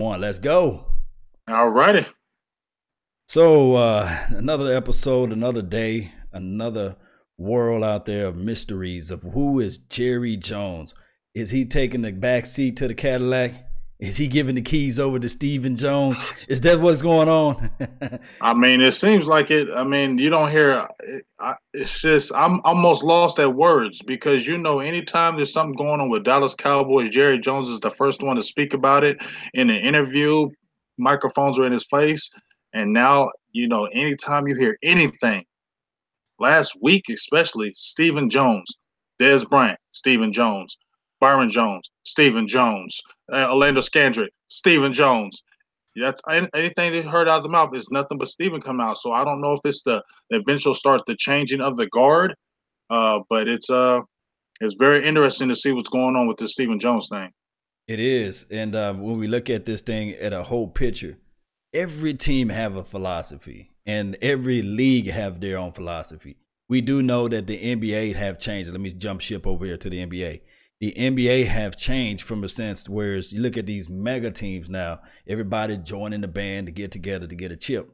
Let's go. All righty. So another episode, another day, another world out there of mysteries of who is Jerry Jones. Is he taking the back seat to the Cadillac? Is he giving the keys over to Stephen Jones? Is that what's going on? I mean, it seems like it. I mean, you don't hear. It's just I'm almost lost at words because anytime there's something going on with Dallas Cowboys, Jerry Jones is the first one to speak about it in an interview. Microphones are in his face, and now anytime you hear anything, last week especially, Stephen Jones, Dez Bryant, Stephen Jones, Byron Jones, Stephen Jones, Orlando Scandrick, Stephen Jones. That's anything they heard out of the mouth is nothing but Steven come out. So I don't know if it's the eventual start, the changing of the guard, but it's very interesting to see what's going on with this Stephen Jones thing. It is, and when we look at this thing at a whole picture, every team have a philosophy, and every league have their own philosophy. We do know that the NBA have changed. Let me jump ship over here to the NBA. The NBA have changed from a sense whereas you look at these mega teams now, everybody joining the band to get together to get a chip,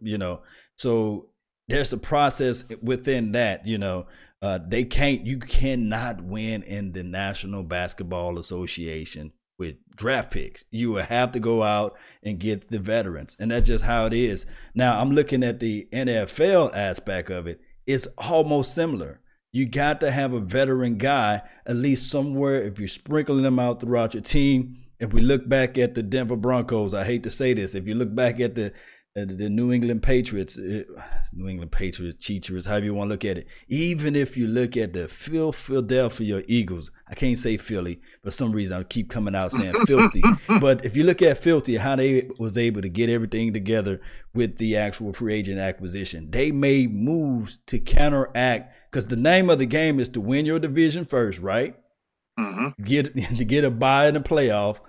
So there's a process within that, you cannot win in the National Basketball Association with draft picks. You will have to go out and get the veterans. And that's just how it is. Now I'm looking at the NFL aspect of it. It's almost similar. You got to have a veteran guy, at least somewhere, if you're sprinkling them out throughout your team. If we look back at the Denver Broncos, I hate to say this, if you look back at the New England Patriots, Cheaters, however you want to look at it. Even if you look at the Philadelphia Eagles, I can't say Philly, for some reason I keep coming out saying filthy. But if you look at filthy, how they was able to get everything together with the actual free agent acquisition. They made moves to counteract, because the name of the game is to win your division first, right? Mm-hmm. Get a bye in the playoff,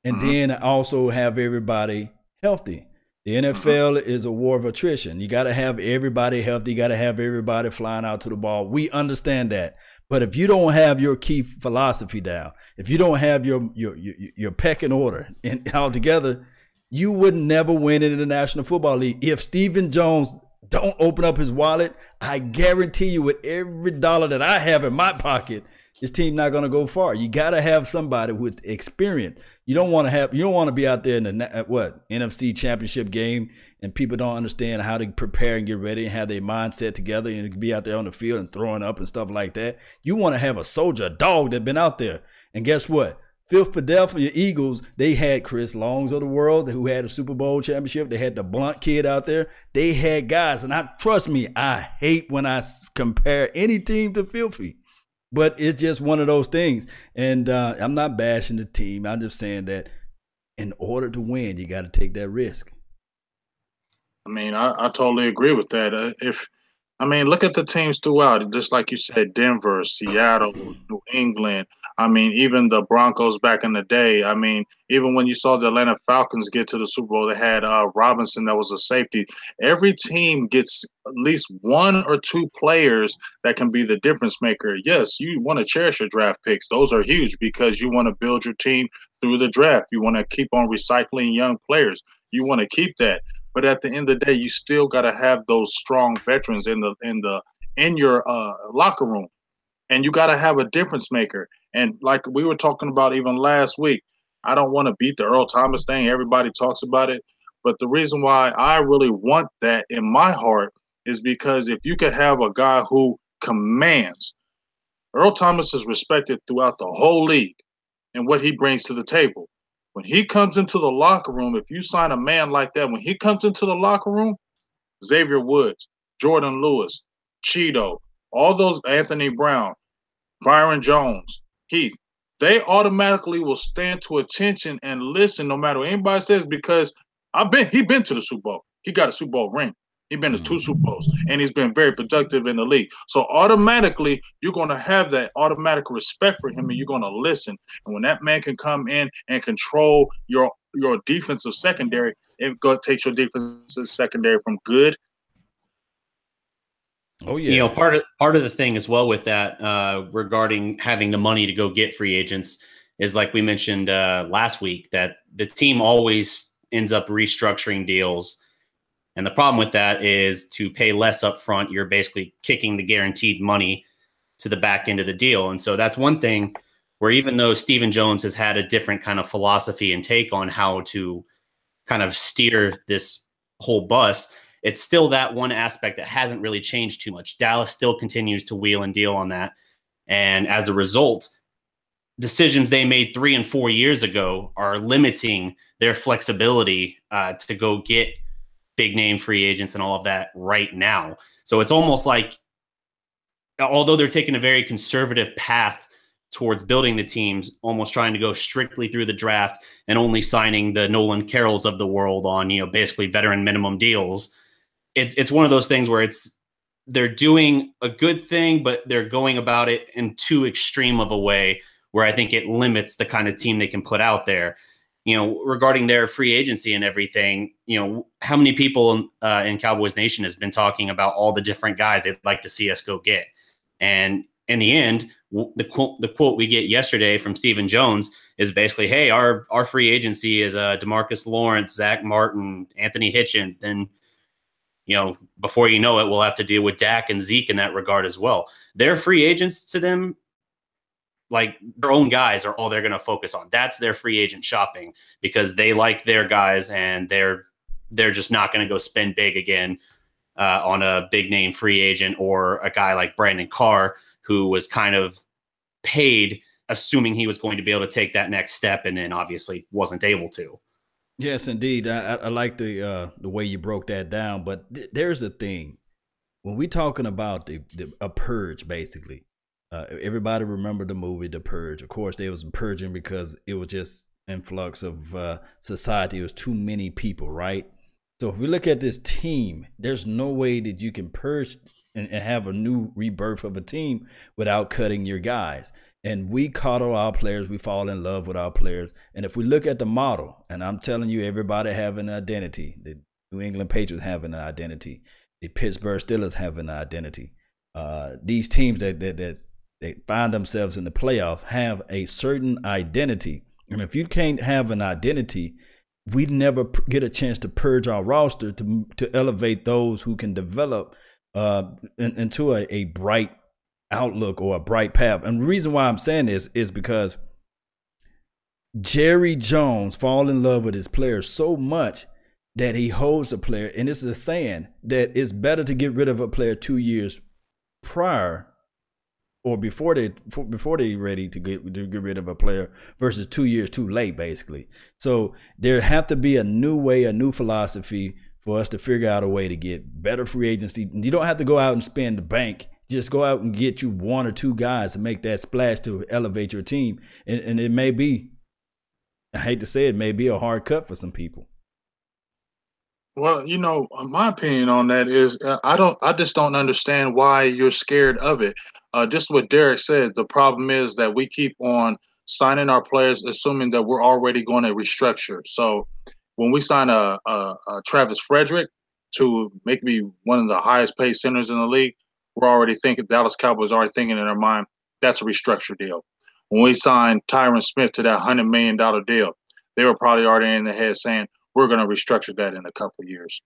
and then also have everybody healthy. The NFL is a war of attrition. You got to have everybody healthy. You got to have everybody flying out to the ball. We understand that. But if you don't have your key philosophy down, if you don't have your pecking order all together, you would never win in the National Football League. If Stephen Jones don't open up his wallet, I guarantee you with every dollar that I have in my pocket, this team not going to go far. You got to have somebody who's experienced. You don't want to be out there in the NFC Championship game and people don't understand how to prepare and get ready and have their mindset together and be out there on the field and throwing up and stuff like that. You want to have a soldier, a dog that been out there. And guess what? Philadelphia Eagles, they had Chris Longs of the world who had a Super Bowl championship. They had the Blunt kid out there. They had guys, and trust me, I hate when I compare any team to Filthy. But it's just one of those things. And I'm not bashing the team. I'm just saying that in order to win, you got to take that risk. I mean, I totally agree with that. Look at the teams throughout, just like you said, Denver, Seattle, New England. I mean, even the Broncos back in the day. I mean, even when you saw the Atlanta Falcons get to the Super Bowl, they had Robinson that was a safety. Every team gets at least one or two players that can be the difference maker. Yes, you want to cherish your draft picks. Those are huge because you want to build your team through the draft. You want to keep on recycling young players. You want to keep that. But at the end of the day, you still got to have those strong veterans in your locker room, and you got to have a difference maker. And like we were talking about even last week, I don't want to beat the Earl Thomas thing. Everybody talks about it, but the reason why I really want that in my heart is because if you could have a guy who commands, Earl Thomas is respected throughout the whole league and what he brings to the table. When he comes into the locker room, if you sign a man like that, when he comes into the locker room, Xavier Woods, Jordan Lewis, Cheeto, all those, Anthony Brown, Byron Jones, Heath, they automatically will stand to attention and listen no matter what anybody says because he been to the Super Bowl. He got a Super Bowl ring. He's been to 2 Super Bowls, and he's been very productive in the league. So automatically, you're going to have that automatic respect for him, and you're going to listen. And when that man can come in and control your defensive secondary, it takes your defensive secondary from good. Oh yeah. Part of the thing as well with that regarding having the money to go get free agents is like we mentioned last week that the team always ends up restructuring deals. And the problem with that is to pay less upfront, you're basically kicking the guaranteed money to the back end of the deal. And so that's one thing where, even though Stephen Jones has had a different kind of philosophy and take on how to kind of steer this whole bus, it's still that one aspect that hasn't really changed too much. Dallas still continues to wheel and deal on that. And as a result, decisions they made 3 and 4 years ago are limiting their flexibility to go get big name free agents and all of that right now. So it's almost like, although they're taking a very conservative path towards building the teams, almost trying to go strictly through the draft and only signing the Nolan Carrolls of the world on, basically veteran minimum deals. It's one of those things where they're doing a good thing, but they're going about it in too extreme of a way where I think it limits the kind of team they can put out there. Regarding their free agency and everything, how many people in Cowboys Nation has been talking about all the different guys they'd like to see us go get? And in the end, the quote we get yesterday from Stephen Jones is basically, hey, our free agency is DeMarcus Lawrence, Zach Martin, Anthony Hitchens. Then, before you know it, we'll have to deal with Dak and Zeke in that regard as well. Their free agents, to them, like their own guys, are all they're going to focus on. That's their free agent shopping, because they like their guys and they're just not going to go spend big again on a big name free agent or a guy like Brandon Carr, who was kind of paid assuming he was going to be able to take that next step, and then obviously wasn't able to. Yes, indeed. I like the way you broke that down. But there's a thing when we talking about a purge, basically. Everybody remember the movie The Purge. Of course, they was purging because it was just influx of society. It was too many people, right? So if we look at this team, there's no way that you can purge and have a new rebirth of a team without cutting your guys. And we coddle our players. We fall in love with our players. And if we look at the model, and I'm telling you, everybody have an identity. The New England Patriots have an identity. The Pittsburgh Steelers have an identity. These teams that they find themselves in the playoff have a certain identity. And if you can't have an identity, we never get a chance to purge our roster to elevate those who can develop into a bright outlook or a bright path. And the reason why I'm saying this is because Jerry Jones fall in love with his players so much that he holds a player. And this is a saying that it's better to get rid of a player 2 years prior or before they're ready to get rid of a player versus 2 years too late, basically. So there have to be a new way, a new philosophy for us to figure out a way to get better free agency. You don't have to go out and spend the bank. Just go out and get you 1 or 2 guys to make that splash to elevate your team. And it may be, I hate to say it, may be a hard cut for some people. Well, my opinion on that is I just don't understand why you're scared of it. Just what Darreck said, the problem is that we keep on signing our players assuming that we're already going to restructure. So when we sign a Travis Frederick to make me one of the highest paid centers in the league, we're already thinking, Dallas Cowboys already thinking in their mind, that's a restructure deal. When we signed Tyron Smith to that $100 million deal, they were probably already in their head saying, we're going to restructure that in a couple of years.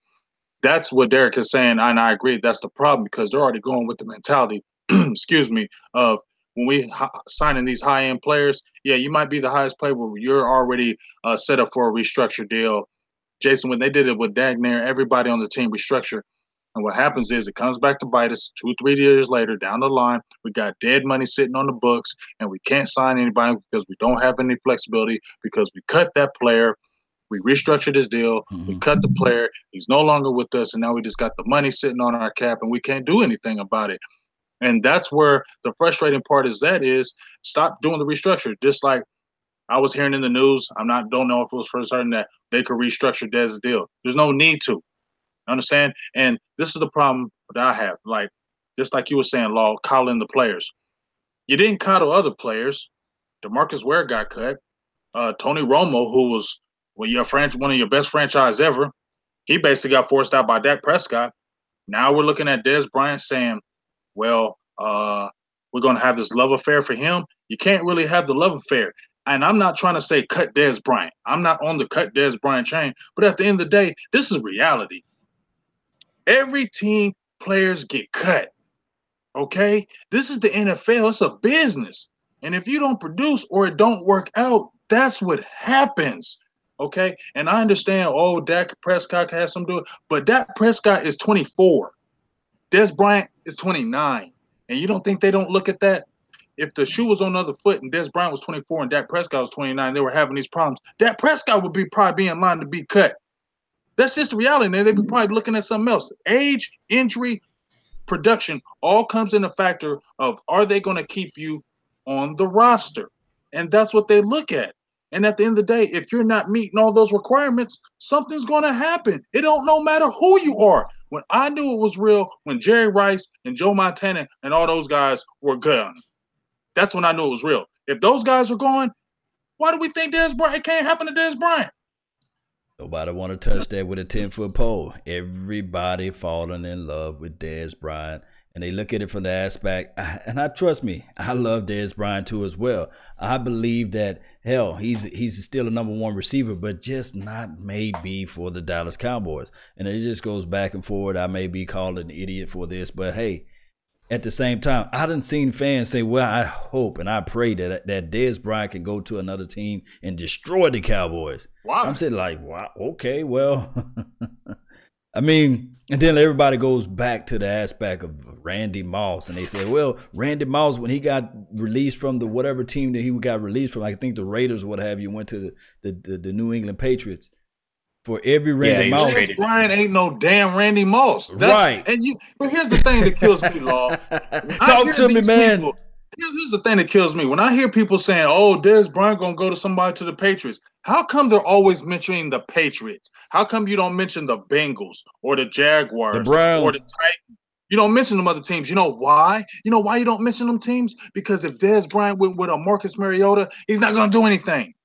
That's what Darreck is saying, and I agree. That's the problem, because they're already going with the mentality, excuse me, of when we signing these high-end players, yeah, you might be the highest player, but you're already set up for a restructure deal. Jason, when they did it with Dagner, everybody on the team restructured. And what happens is it comes back to bite us 2 or 3 years later down the line. We got dead money sitting on the books, and we can't sign anybody because we don't have any flexibility, because we cut that player. We restructured his deal. Mm-hmm. We cut the player. He's no longer with us, and now we just got the money sitting on our cap, and we can't do anything about it. And that's where the frustrating part is. Stop doing the restructure. Just like I was hearing in the news, don't know if it was for certain that they could restructure Dez's deal. There's no need to. Understand? And this is the problem that I have. Like, just like you were saying, Law, coddling the players. You didn't coddle other players. DeMarcus Ware got cut. Tony Romo, who was one of your best franchise ever, he basically got forced out by Dak Prescott. Now we're looking at Dez Bryant saying, well, we're going to have this love affair for him. You can't really have the love affair. And I'm not trying to say cut Dez Bryant. I'm not on the cut Dez Bryant train. But at the end of the day, this is reality. Every team, players get cut. Okay? This is the NFL. It's a business. And if you don't produce or it don't work out, that's what happens. Okay? And I understand, oh, Dak Prescott has some do it, but Dak Prescott is 24. Dez Bryant is 29. And you don't think they don't look at that? If the shoe was on the other foot and Dez Bryant was 24 and Dak Prescott was 29, they were having these problems. Dak Prescott would probably be in line to be cut. That's just the reality. And they'd be probably looking at something else. Age, injury, production all comes in a factor of, are they going to keep you on the roster? And that's what they look at. And at the end of the day, if you're not meeting all those requirements, something's going to happen. It don't no matter who you are. When I knew it was real, when Jerry Rice and Joe Montana and all those guys were gone. That's when I knew it was real. If those guys are gone, why do we think Dez Bryant? It can't happen to Dez Bryant. Nobody want to touch that with a 10-foot pole. Everybody falling in love with Dez Bryant. And they look at it from the aspect, and trust me, I love Dez Bryant too as well. I believe that, hell, he's still a #1 receiver, but just not maybe for the Dallas Cowboys. And it just goes back and forward. I may be called an idiot for this, but hey, at the same time, I done seen fans say, well, I hope and I pray that Dez Bryant can go to another team and destroy the Cowboys. Wow. I'm saying like, wow, okay, well, I mean, and then everybody goes back to the aspect of Randy Moss. And they say, well, Randy Moss, when he got released from the whatever team that he got released from, I think the Raiders or what have you, went to the New England Patriots. For every Randy Moss, Brian ain't no damn Randy Moss, right? And but here's the thing that kills me, Law. Talk to me, man. Here's the thing that kills me. When I hear people saying, "Oh, Dez Bryant gonna go to somebody to the Patriots," how come they're always mentioning the Patriots? How come you don't mention the Bengals or the Jaguars, the Browns, or the Titans? You don't mention them other teams. You know why? You know why you don't mention them teams? Because if Dez Bryant went with a Marcus Mariota, he's not gonna do anything.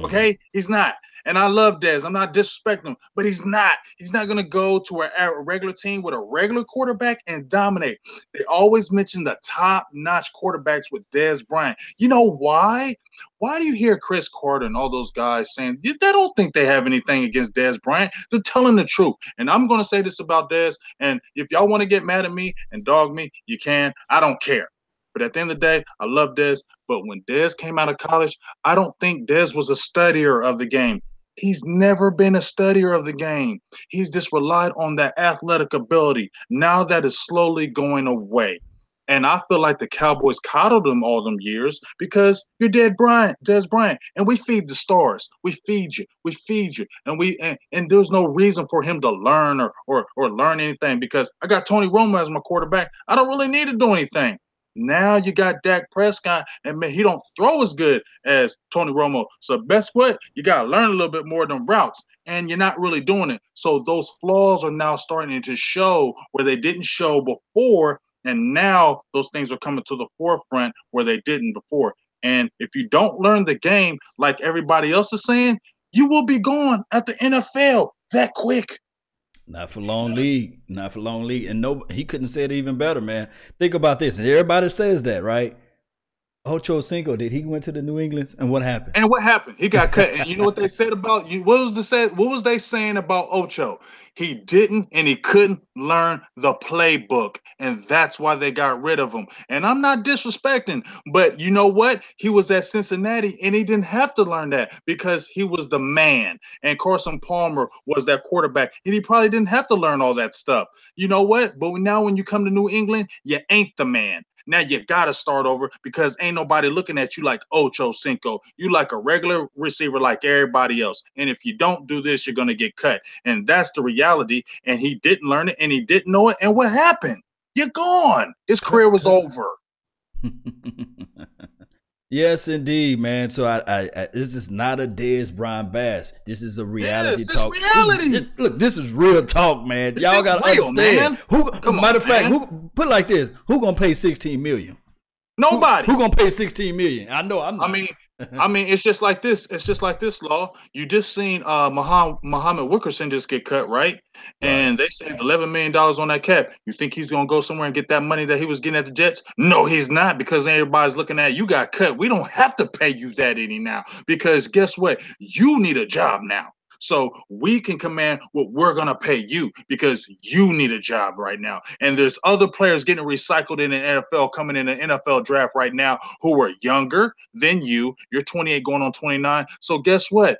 Okay, he's not. And I love Dez. I'm not disrespecting him, but he's not. He's not going to go to a regular team with a regular quarterback and dominate. They always mention the top-notch quarterbacks with Dez Bryant. You know why? Why do you hear Chris Carter and all those guys saying they don't think they have anything against Dez Bryant? They're telling the truth. And I'm going to say this about Dez, and if y'all want to get mad at me and dog me, you can. I don't care. But at the end of the day, I love Dez. But when Dez came out of college, I don't think Dez was a studier of the game. He's never been a studier of the game. He's just relied on that athletic ability. Now that is slowly going away. And I feel like the Cowboys coddled him all them years because you're Dez Bryant. And we feed the stars. We feed you. We feed you. And there's no reason for him to learn or learn anything because I got Tony Romo as my quarterback. I don't really need to do anything. Now you got Dak Prescott, and man, he don't throw as good as Tony Romo. So best what? You got to learn a little bit more of them routes, and you're not really doing it. So those flaws are now starting to show where they didn't show before, and now those things are coming to the forefront where they didn't before. And if you don't learn the game like everybody else is saying, you will be gone at the NFL that quick. Not for long league. Not for long league. And no, he couldn't say it even better, man. Think about this. And everybody says that, right? Ocho Cinco, did he went to the New England? And what happened? And what happened? He got cut. And you know what they said about you? What was they saying about Ocho? He didn't and he couldn't learn the playbook. And that's why they got rid of him. And I'm not disrespecting, but you know what? He was at Cincinnati and he didn't have to learn that because he was the man. And Carson Palmer was that quarterback. And he probably didn't have to learn all that stuff. You know what? But now when you come to New England, you ain't the man. Now you got to start over because ain't nobody looking at you like Ocho Cinco. You like a regular receiver like everybody else. And if you don't do this, you're going to get cut. And that's the reality. And he didn't learn it and he didn't know it. And what happened? You're gone. His career was over. Yes, indeed, man. So this is not a Dez Bryant bash. This is a reality talk. Reality. Look, this is real talk, man. Y'all gotta understand. Matter of fact, put it like this: who gonna pay $16 million? Nobody. Who gonna pay $16 million? I know. I mean, I mean, it's just like this. It's just like this, Law. You just seen Muhammad Wilkerson just get cut, right? Right. And they saved $11 million on that cap. You think he's gonna go somewhere and get that money that he was getting at the Jets? No, he's not, because everybody's looking at, you got cut. We don't have to pay you that any now, because guess what? You need a job now. So we can command what we're going to pay you, because you need a job right now. And there's other players getting recycled in the NFL, coming in the NFL draft right now, who are younger than you. You're 28 going on 29. So guess what?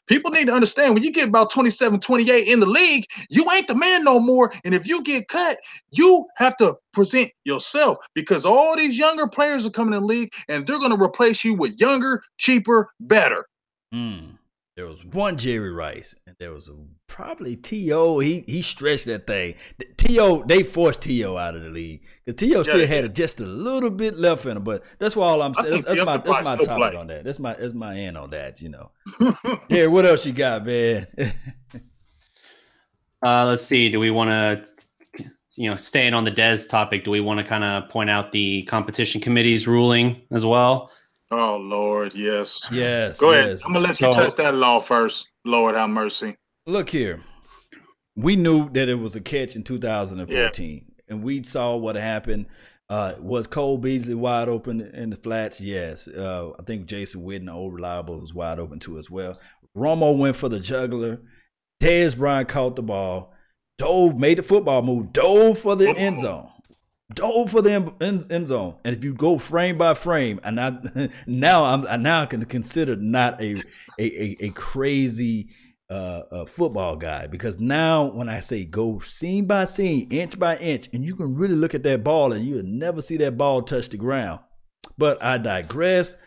People need to understand, when you get about 27, 28 in the league, you ain't the man no more. And if you get cut, you have to present yourself, because all these younger players are coming in the league and they're going to replace you with younger, cheaper, better. There was one Jerry Rice, and there was probably T.O. He stretched that thing. T.O. They forced T.O. out of the league, because T.O. still had just a little bit left in him. But that's why all I'm saying. That's my topic on that. That's my end on that. You know. Yeah. What else you got, man? Let's see. Do we want to, staying on the Dez topic? Do we want to kind of point out the competition committee's ruling as well? Oh, Lord, yes. Yes. Go ahead. I'm going to let you touch that law first. Lord have mercy. Look here. We knew that it was a catch in 2014, and we saw what happened. Was Cole Beasley wide open in the flats? Yes. I think Jason Witten, old reliable, was wide open too as well. Romo went for the juggler. Dez Bryant caught the ball. Dove made the football move. Dove for the end zone. Dove for the end zone. And if you go frame by frame, and now I can consider not a crazy football guy, because now when I say go scene by scene, inch by inch, and you can really look at that ball and you'll never see that ball touch the ground. But I digress.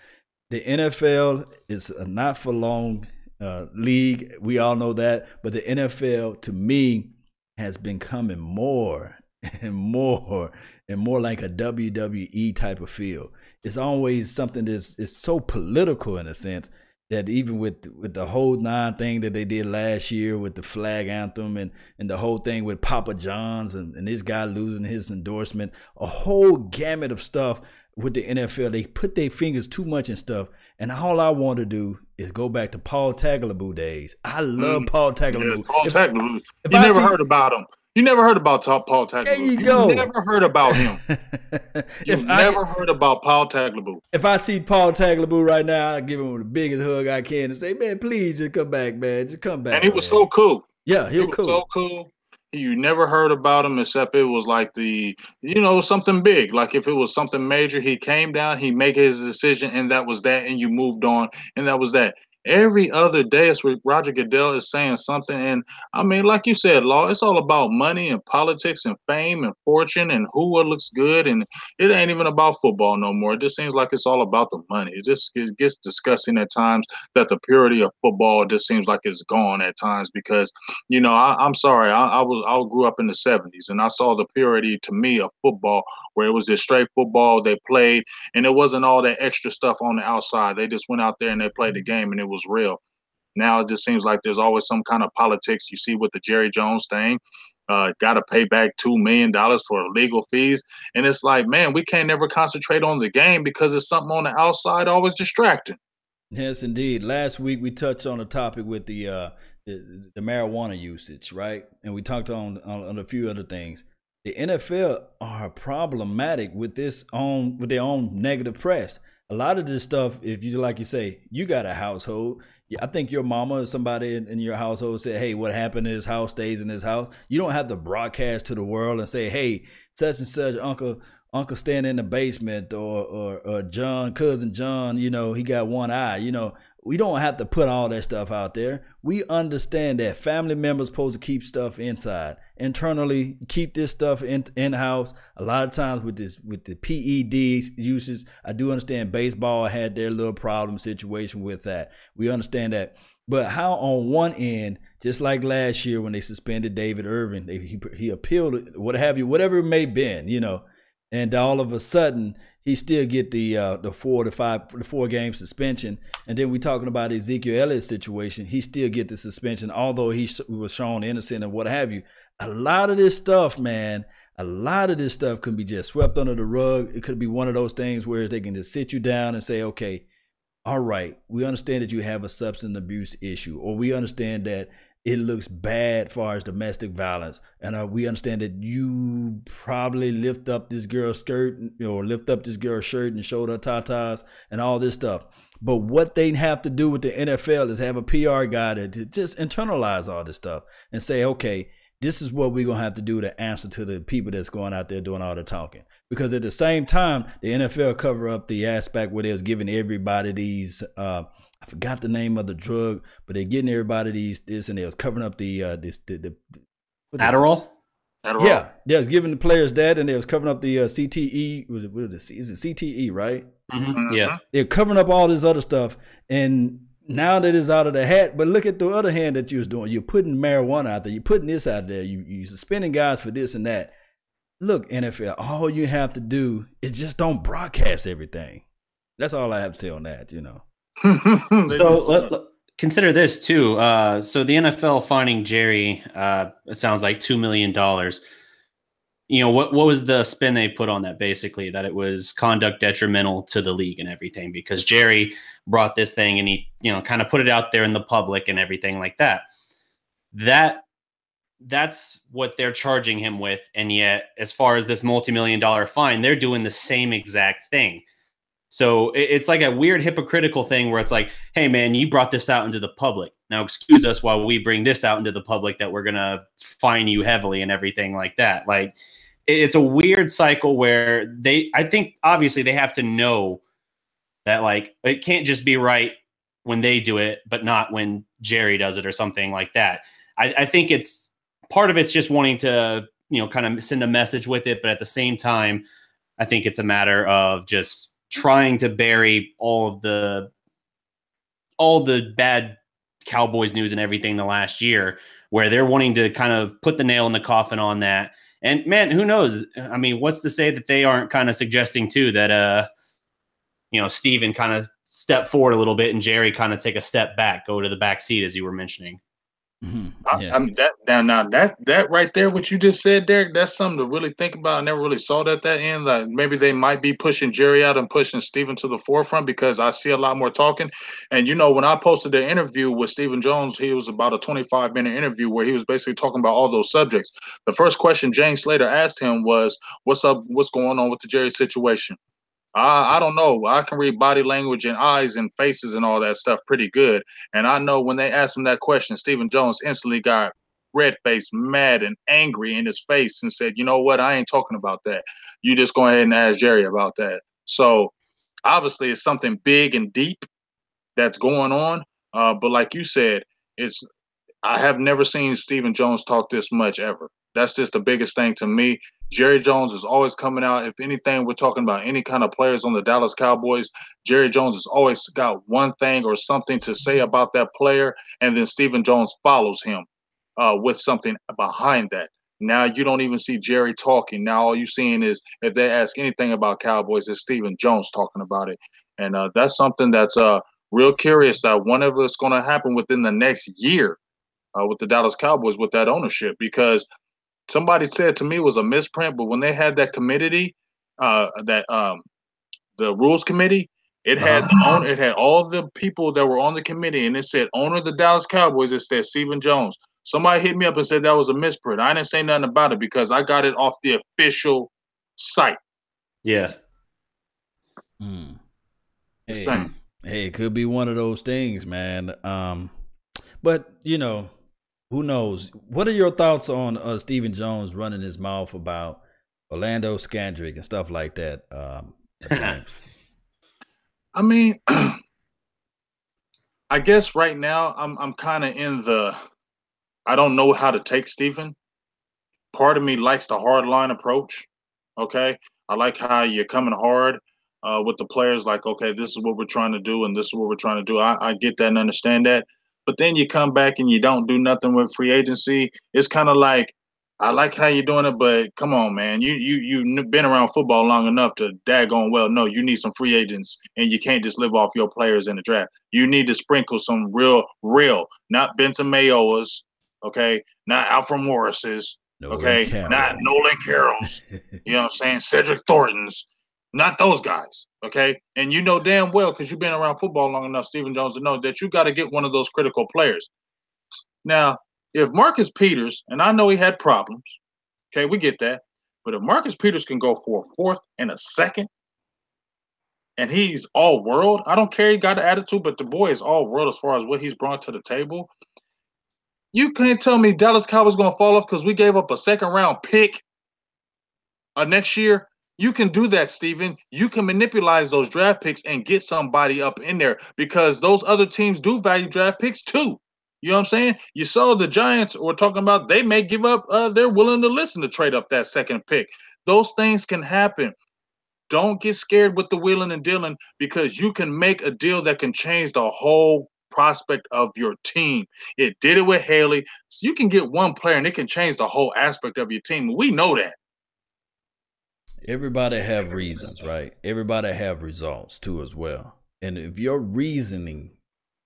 The NFL is a not for long league. We all know that. But the NFL, to me, has been coming more and more like a WWE type of feel. It's always something it's so political in a sense, that even with the whole 9 thing that they did last year with the flag anthem and the whole thing with Papa John's and this guy losing his endorsement, a whole gamut of stuff with the NFL. They put their fingers too much in stuff. And all I want to do is go back to Paul Tagliabue days. I love Paul Tagliabue. Yeah, Paul Tagliabue. You never heard about him. You never heard about Paul Tagliabue. There you go. You never heard about him. You've never heard about Paul Tagliabue. If I see Paul Tagliabue right now, I give him the biggest hug I can and say, man, please just come back, man. Just come back. And he was so cool. Yeah, he was cool. So cool. You never heard about him, except it was like something big. Like if it was something major, he came down, he made his decision, and that was that, and you moved on, and that was that. Every other day, it's Roger Goodell is saying something. And I mean, like you said, Law, it's all about money and politics and fame and fortune and who looks good. And it ain't even about football no more. It just seems like it's all about the money. It gets disgusting at times that the purity of football just seems like it's gone at times, because, I'm sorry. I grew up in the 70s, and I saw the purity, to me, of football, where it was just straight football. They played, and it wasn't all that extra stuff on the outside. They just went out there and they played the game, and it was real. Now it just seems like there's always some kind of politics. You see with the Jerry Jones thing, got to pay back $2 million for legal fees. And it's like, man, we can't never concentrate on the game because it's something on the outside always distracting. Yes, indeed. Last week we touched on a topic with the marijuana usage, right? And we talked on a few other things. The NFL are problematic with their own negative press. A lot of this stuff, if you, like you say, you got a household. I think your mama or somebody in your household said, hey, what happened in his house stays in his house. You don't have to broadcast to the world and say, hey, such and such uncle standing in the basement, or John, cousin John, he got one eye. We don't have to put all that stuff out there. We understand that family members supposed to keep stuff inside. Internally, keep this stuff in-house. A lot of times with the PED uses, I do understand baseball had their little problem situation with that. We understand that. But how on one end, just like last year when they suspended David Irving, he appealed, whatever it may have been, and all of a sudden he still get the 4 game suspension. And then we talking about Ezekiel Elliott's situation. He still get the suspension, although he was shown innocent and what have you. A lot of this stuff, man, can be just swept under the rug. It could be one of those things where they can just sit you down and say, okay, all right, we understand that you have a substance abuse issue, or we understand that it looks bad as far as domestic violence, and we understand that you probably lift up this girl's skirt, or lift up this girl's shirt and showed her tatas and all this stuff. But what they have to do with the NFL is have a PR guy to just internalize all this stuff and say, okay, this is what we're going to have to do to answer to the people that's going out there doing all the talking. Because at the same time, the NFL cover up the aspect where they was giving everybody these, I forgot the name of the drug, but they're getting everybody this, and they was covering up the Adderall? Adderall. Yeah, they was giving the players that, and they was covering up the CTE. Is it CTE, right? Mm-hmm. Yeah. They're covering up all this other stuff, and now that it's out of the hat, but look at the other hand that you was doing. You're putting marijuana out there. You're putting this out there. You suspending guys for this and that. Look, NFL, all you have to do is just don't broadcast everything. That's all I have to say on that, you know. So consider this too. So the NFL fining Jerry, it sounds like $2 million. You know, what was the spin they put on that? Basically, that it was conduct detrimental to the league and everything, because Jerry brought this thing and he, you know, kind of put it out there in the public and everything like that. That's what they're charging him with. And yet, as far as this multi-million-dollar fine, they're doing the same exact thing. So it's like a weird hypocritical thing where it's like, hey, man, you brought this out into the public. Now excuse us while we bring this out into the public that we're going to fine you heavily and everything like that. Like, it's a weird cycle where I think obviously they have to know that, like, it can't just be right when they do it, but not when Jerry does it or something like that. I think it's part of it's just wanting to, you know, kind of send a message with it. But at the same time, I think it's a matter of just trying to bury all the bad Cowboys news and everything the last year, where they're wanting to kind of put the nail in the coffin on that. And man, who knows? I mean, what's to say that they aren't kind of suggesting too that, you know, Steven kind of step forward a little bit and Jerry kind of take a step back, go to the back seat, as you were mentioning. Mm-hmm. Yeah. I mean, that right there, what you just said, Derek, that's something to really think about. I never really saw that end. Like, maybe they might be pushing Jerry out and pushing Steven to the forefront, because I see a lot more talking. And, you know, when I posted the interview with Stephen Jones, he was about a 25-minute interview where he was basically talking about all those subjects. The first question James Slater asked him was, what's up? What's going on with the Jerry situation? I don't know. I can read body language and eyes and faces and all that stuff pretty good. And I know when they asked him that question, Stephen Jones instantly got red-faced, mad, and angry in his face and said, you know what? I ain't talking about that. You just go ahead and ask Jerry about that. So obviously it's something big and deep that's going on. But like you said, I have never seen Stephen Jones talk this much ever. That's just the biggest thing to me. Jerry Jones is always coming out. If anything, we're talking about any kind of players on the Dallas Cowboys, Jerry Jones has always got one thing or something to say about that player, and then Stephen Jones follows him with something behind that. Now you don't even see Jerry talking. Now all you're seeing is, if they ask anything about Cowboys, it's Stephen Jones talking about it. And that's something that's real curious that one of it's going to happen within the next year with the Dallas Cowboys with that ownership, because somebody said to me it was a misprint, but when they had that committee, the rules committee, it had it had all the people that were on the committee, and it said owner of the Dallas Cowboys. It said Stephen Jones. Somebody hit me up and said that was a misprint. I didn't say nothing about it because I got it off the official site. Yeah. Hey, it could be one of those things, man. But you know, who knows? What are your thoughts on Stephen Jones running his mouth about Orlando Scandrick and stuff like that? James? I mean, I guess right now I'm kind of in the, I don't know how to take Stephen. Part of me likes the hard line approach. Okay, I like how you're coming hard with the players. Like, okay, this is what we're trying to do, and this is what we're trying to do. I get that and understand that. But then you come back and you don't do nothing with free agency. It's kind of like, I like how you're doing it, but come on, man. You've been around football long enough to daggone well know you need some free agents, and you can't just live off your players in the draft. You need to sprinkle some real, not Benson Mayoas, okay, not Alfred Morris's, okay, not Nolan Carroll's, you know what I'm saying, Cedric Thornton's. not those guys, okay? And you know damn well, because you've been around football long enough, Stephen Jones, to know that you got to get one of those critical players. Now, if Marcus Peters, and I know he had problems, okay, we get that, but if Marcus Peters can go for a fourth and a second, and he's all world, I don't care he got an attitude, but the boy is all world as far as what he's brought to the table. You can't tell me Dallas Cowboys going to fall off because we gave up a second-round pick next year. You can do that, Steven. You can manipulate those draft picks and get somebody up in there because those other teams do value draft picks too. You know what I'm saying? You saw the Giants were talking about they may give up. They're willing to listen to trade up that second pick. Those things can happen. Don't get scared with the wheeling and dealing because you can make a deal that can change the whole prospect of your team. It did it with Haley. So you can get one player and it can change the whole aspect of your team. We know that. Everybody have reasons, right? Everybody have results too as well. And if your reasoning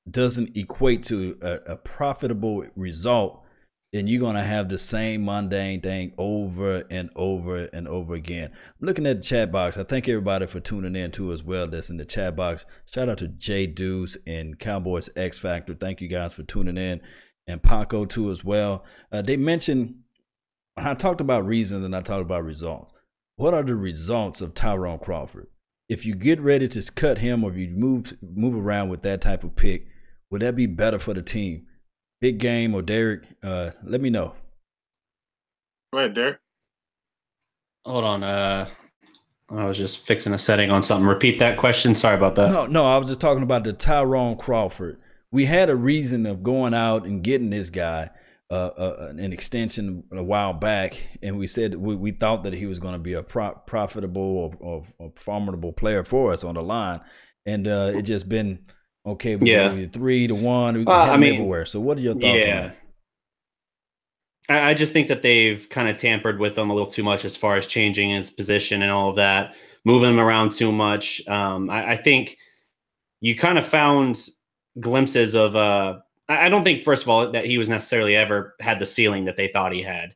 doesn't equate to a profitable result, then you're going to have the same mundane thing over and over and over again. I'm looking at the chat box. I thank everybody for tuning in too as well that's in the chat box. Shout out to Jay Deuce and Cowboys X Factor. Thank you guys for tuning in. And Paco too as well. They mentioned, I talked about reasons and I talked about results. What are the results of Tyrone Crawford? If you get ready to cut him or if you move around with that type of pick, would that be better for the team? Big Game or Darreck, let me know. Go ahead, Darreck. Hold on. I was just fixing a setting on something. Repeat that question. Sorry about that. No, I was just talking about the Tyrone Crawford. We had a reason of going out and getting this guy an extension a while back, and we said we thought that he was going to be a profitable or formidable player for us on the line, and it just been okay. We go 3-1. We can everywhere. So, what are your thoughts on that? I just think that they've kind of tampered with him a little too much as far as changing his position and all of that, moving him around too much. I think you kind of found glimpses of I don't think, first of all, that he was necessarily ever had the ceiling that they thought he had.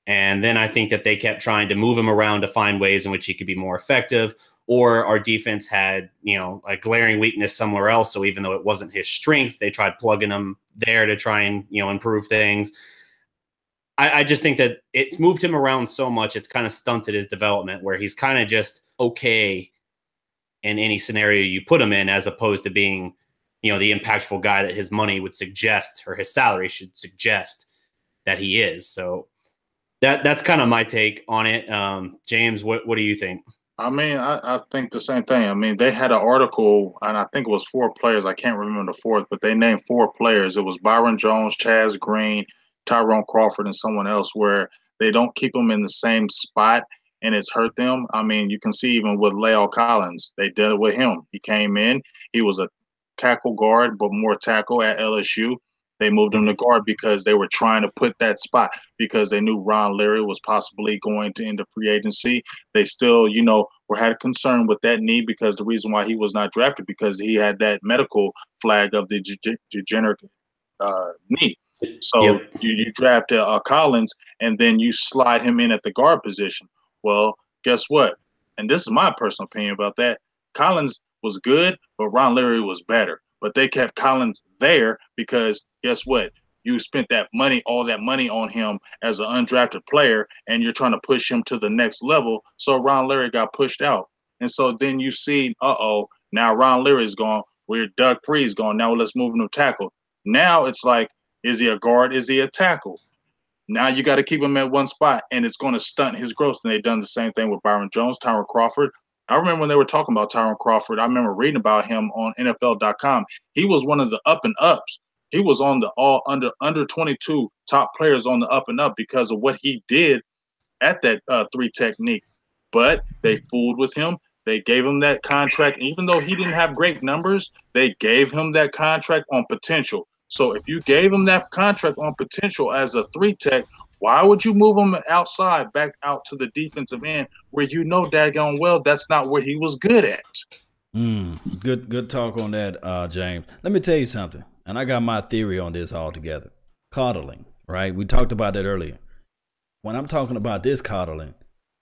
And then I think that they kept trying to move him around to find ways in which he could be more effective, or our defense had, a glaring weakness somewhere else. So even though it wasn't his strength, they tried plugging him there to try and, improve things. I just think that it's moved him around so much. It's kind of stunted his development where he's kind of just okay in any scenario you put him in, as opposed to being, the impactful guy that his money would suggest, or his salary should suggest that he is. So that's kind of my take on it. James, what do you think? I mean, I think the same thing. I mean, they had an article, and I think it was 4 players. I can't remember the fourth, but they named 4 players. It was Byron Jones, Chaz Green, Tyrone Crawford, and someone else, where they don't keep them in the same spot, and it's hurt them. I mean, you can see even with La'el Collins, they did it with him. He came in. He was a tackle guard, but more tackle at LSU. They moved him to guard because they were trying to put that spot because they knew Ron Leary was possibly going to end up free agency. They still, had a concern with that knee because the reason why he was not drafted because he had that medical flag of the degenerate knee. So you drafted Collins and then you slide him in at the guard position. Well, guess what? And this is my personal opinion about that. Collins was good, but Ron Leary was better. But they kept Collins there because guess what? You spent all that money on him as an undrafted player, and you're trying to push him to the next level. So Ron Leary got pushed out. And so then you see, now Ron Leary's gone. Doug Free's gone. Now let's move him to tackle. Now it's like, is he a guard? Is he a tackle? Now you got to keep him at one spot, and it's going to stunt his growth. And they've done the same thing with Byron Jones, Tyrone Crawford. I remember when they were talking about Tyrone Crawford, I remember reading about him on NFL.com. He was one of the up and ups. He was on the all under 22 top players on the up and up because of what he did at that 3 technique. But they fooled with him. They gave him that contract. And even though he didn't have great numbers, they gave him that contract on potential. So if you gave him that contract on potential as a 3 tech, why would you move him outside, back out to the defensive end where daggone well that's not what he was good at? Good talk on that, James. Let me tell you something, and I got my theory on this altogether. Coddling, right? We talked about that earlier. When I'm talking about this coddling,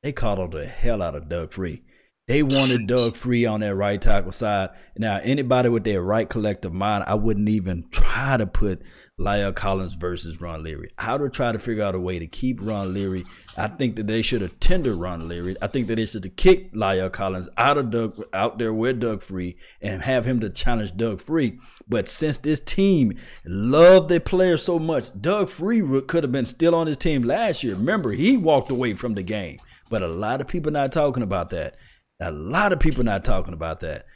they coddled the hell out of Doug Free. They wanted Doug Free on that right tackle side. Now, anybody with their right collective mind, I wouldn't even try to put La'el Collins versus Ron Leary. I would try to figure out a way to keep Ron Leary. I think that they should have tendered Ron Leary. I think that they should have kicked La'el Collins out there with Doug Free and have him to challenge Doug Free. But since this team loved their players so much, Doug Free could have been still on his team last year. Remember, he walked away from the game. But a lot of people not talking about that. A lot of people not talking about that.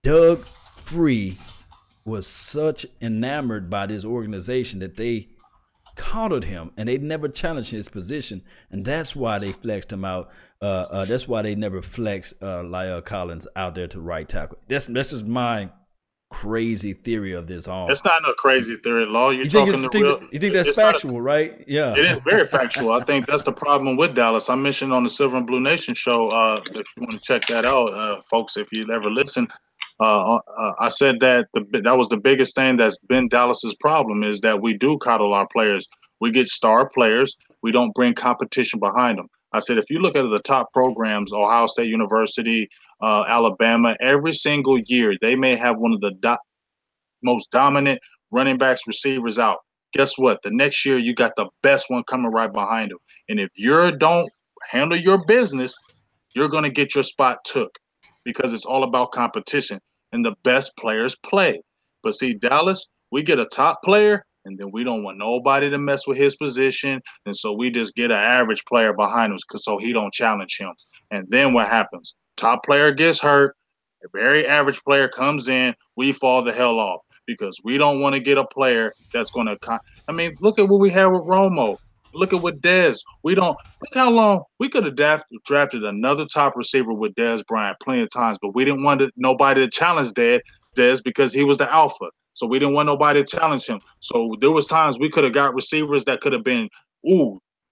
Doug Free was such enamored by this organization that they countered him and they never challenged his position, and that's why they flexed him out. That's why they never flexed La'el Collins out there to right tackle. That's just my crazy theory of this all. It's not no crazy theory, Law. You think that's factual, right? Yeah. It is very factual. I think that's the problem with Dallas. I mentioned on the Silver and Blue Nation show, if you want to check that out, folks, if you'd ever listen, I said that that was the biggest thing that's been Dallas's problem is that we do coddle our players. We get star players. We don't bring competition behind them. I said, if you look at the top programs, Ohio State University, Alabama, every single year, they may have one of the most dominant running backs, receivers out. Guess what? The next year, you got the best one coming right behind them. And if you don't handle your business, you're going to get your spot took because it's all about competition and the best players play. But see, Dallas, we get a top player, and then we don't want nobody to mess with his position. And so we just get an average player behind him so he don't challenge him. And then what happens? Top player gets hurt. A very average player comes in. We fall the hell off because we don't want to get a player that's going to – I mean, look at what we have with Romo. Look at what Dez. We don't – look how long – we could have drafted another top receiver with Dez Bryant plenty of times, but we didn't want nobody to challenge Dez because he was the alpha. So we didn't want nobody to challenge him. So there was times we could have got receivers that could have been,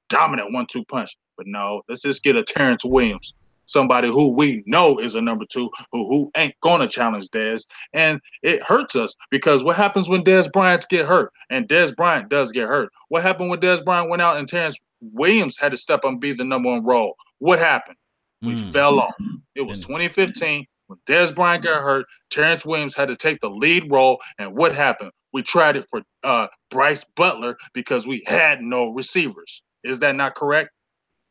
dominant 1-2 punch. But no, let's just get a Terrence Williams, somebody who we know is a number 2, who ain't going to challenge Dez. And it hurts us because what happens when Dez Bryant get hurt? And Dez Bryant does get hurt. What happened when Dez Bryant went out and Terrence Williams had to step up and be the number 1 role? What happened? We fell off. It was 2015. When Dez Bryant got hurt, Terrence Williams had to take the lead role. And what happened? We tried it for Bryce Butler because we had no receivers. Is that not correct?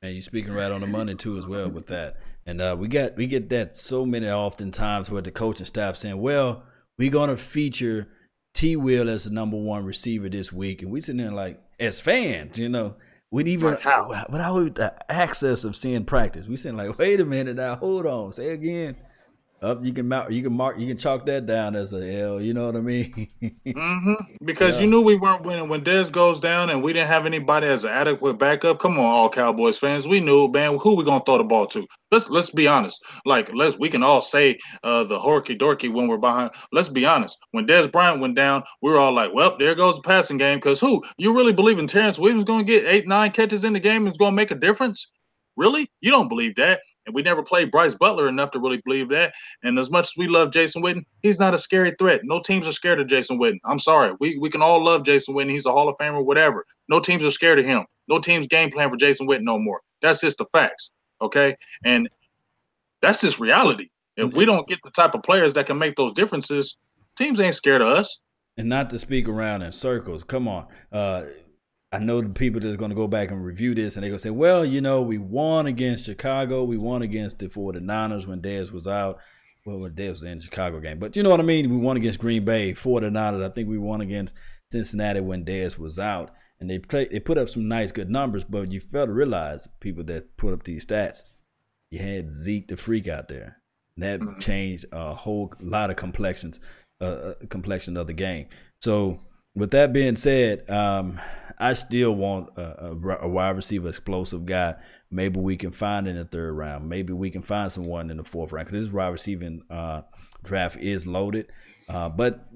And you're speaking right on the money, too, as well with that. And we get that so many oftentimes where the coaching staff saying, well, we're going to feature T. Will as the number 1 receiver this week. And we sitting there like, as fans, we even without the access of seeing practice, we saying like, wait a minute now, hold on, say again. Up, you can chalk that down as a L. You know what I mean? Because you knew we weren't winning when Dez goes down, and we didn't have anybody as an adequate backup. Come on, all Cowboys fans, we knew, man, who we gonna throw the ball to? Let's be honest. Like we can all say the horky dorky when we're behind. Let's be honest. When Dez Bryant went down, we were all like, well, there goes the passing game. Because who? You really believe in Terrence Williams going to get 8-9 catches in the game and is going to make a difference? Really? You don't believe that? And we never played Bryce Butler enough to really believe that. And as much as we love Jason Witten, he's not a scary threat. No teams are scared of Jason Witten. I'm sorry. We can all love Jason Witten. He's a Hall of Famer, whatever. No teams are scared of him. No teams game plan for Jason Witten no more. That's just the facts, okay? And that's just reality. If we don't get the type of players that can make those differences, teams ain't scared of us. And not to speak around in circles. Come on. I know the people that's going to go back and review this, and they're going to say, well, we won against Chicago. We won against the 49ers when Dez was out. Well, when Dez was in the Chicago game. But you know what I mean? We won against Green Bay, 49ers. I think we won against Cincinnati when Dez was out. And they put up some nice, good numbers, but you fail to realize, people that put up these stats, you had Zeke the Freak out there. And that changed a whole lot of complexion of the game. So with that being said, I still want a wide receiver explosive guy. Maybe we can find in the 3rd round. Maybe we can find someone in the 4th round because this wide receiving draft is loaded. But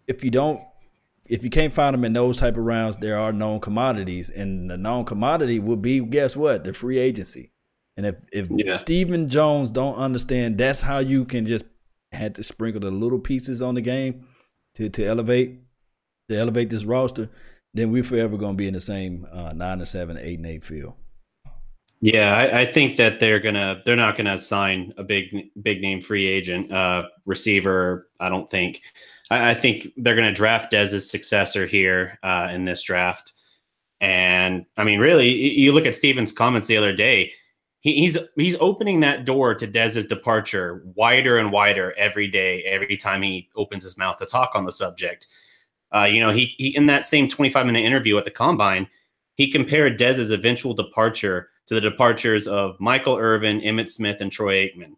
if you can't find them in those type of rounds, there are known commodities, and the known commodity will be, guess what? The free agency. And if Stephen Jones don't understand, that's how you can just have to sprinkle the little pieces on the game to elevate this roster, then we're forever going to be in the same 9-7, 8-8 field. Yeah, I think that they're not gonna sign a big name free agent receiver. I don't think. I think they're gonna draft Dez's successor here in this draft. And I mean, really, you look at Steven's comments the other day. He's opening that door to Dez's departure wider and wider every day, every time he opens his mouth to talk on the subject. He in that same 25-minute interview at the Combine, he compared Dez's eventual departure to the departures of Michael Irvin, Emmitt Smith, and Troy Aikman.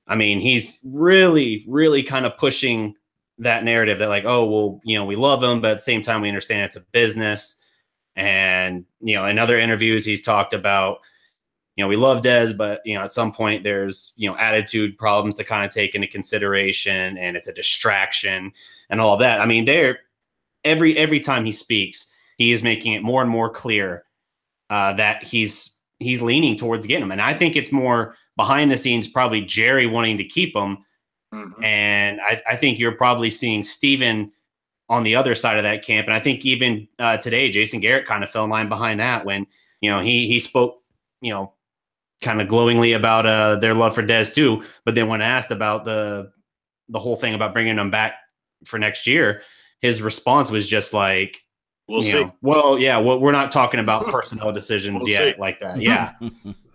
I mean, he's really, really kind of pushing that narrative that like, oh, well, we love him, but at the same time, we understand it's a business. And, in other interviews, he's talked about, we love Dez, but, at some point there's, attitude problems to kind of take into consideration, and it's a distraction and all of that. I mean, every time he speaks, he is making it more and more clear that he's leaning towards getting him. And I think it's more behind the scenes, probably Jerry wanting to keep him. Mm-hmm. And I think you're probably seeing Steven on the other side of that camp. And I think even today, Jason Garrett kind of fell in line behind that when, he spoke, kind of glowingly about their love for Dez too. But then when asked about the whole thing about bringing him back for next year, his response was just like, we'll see. Well, yeah, we're not talking about personnel decisions yet see. Like that. Yeah.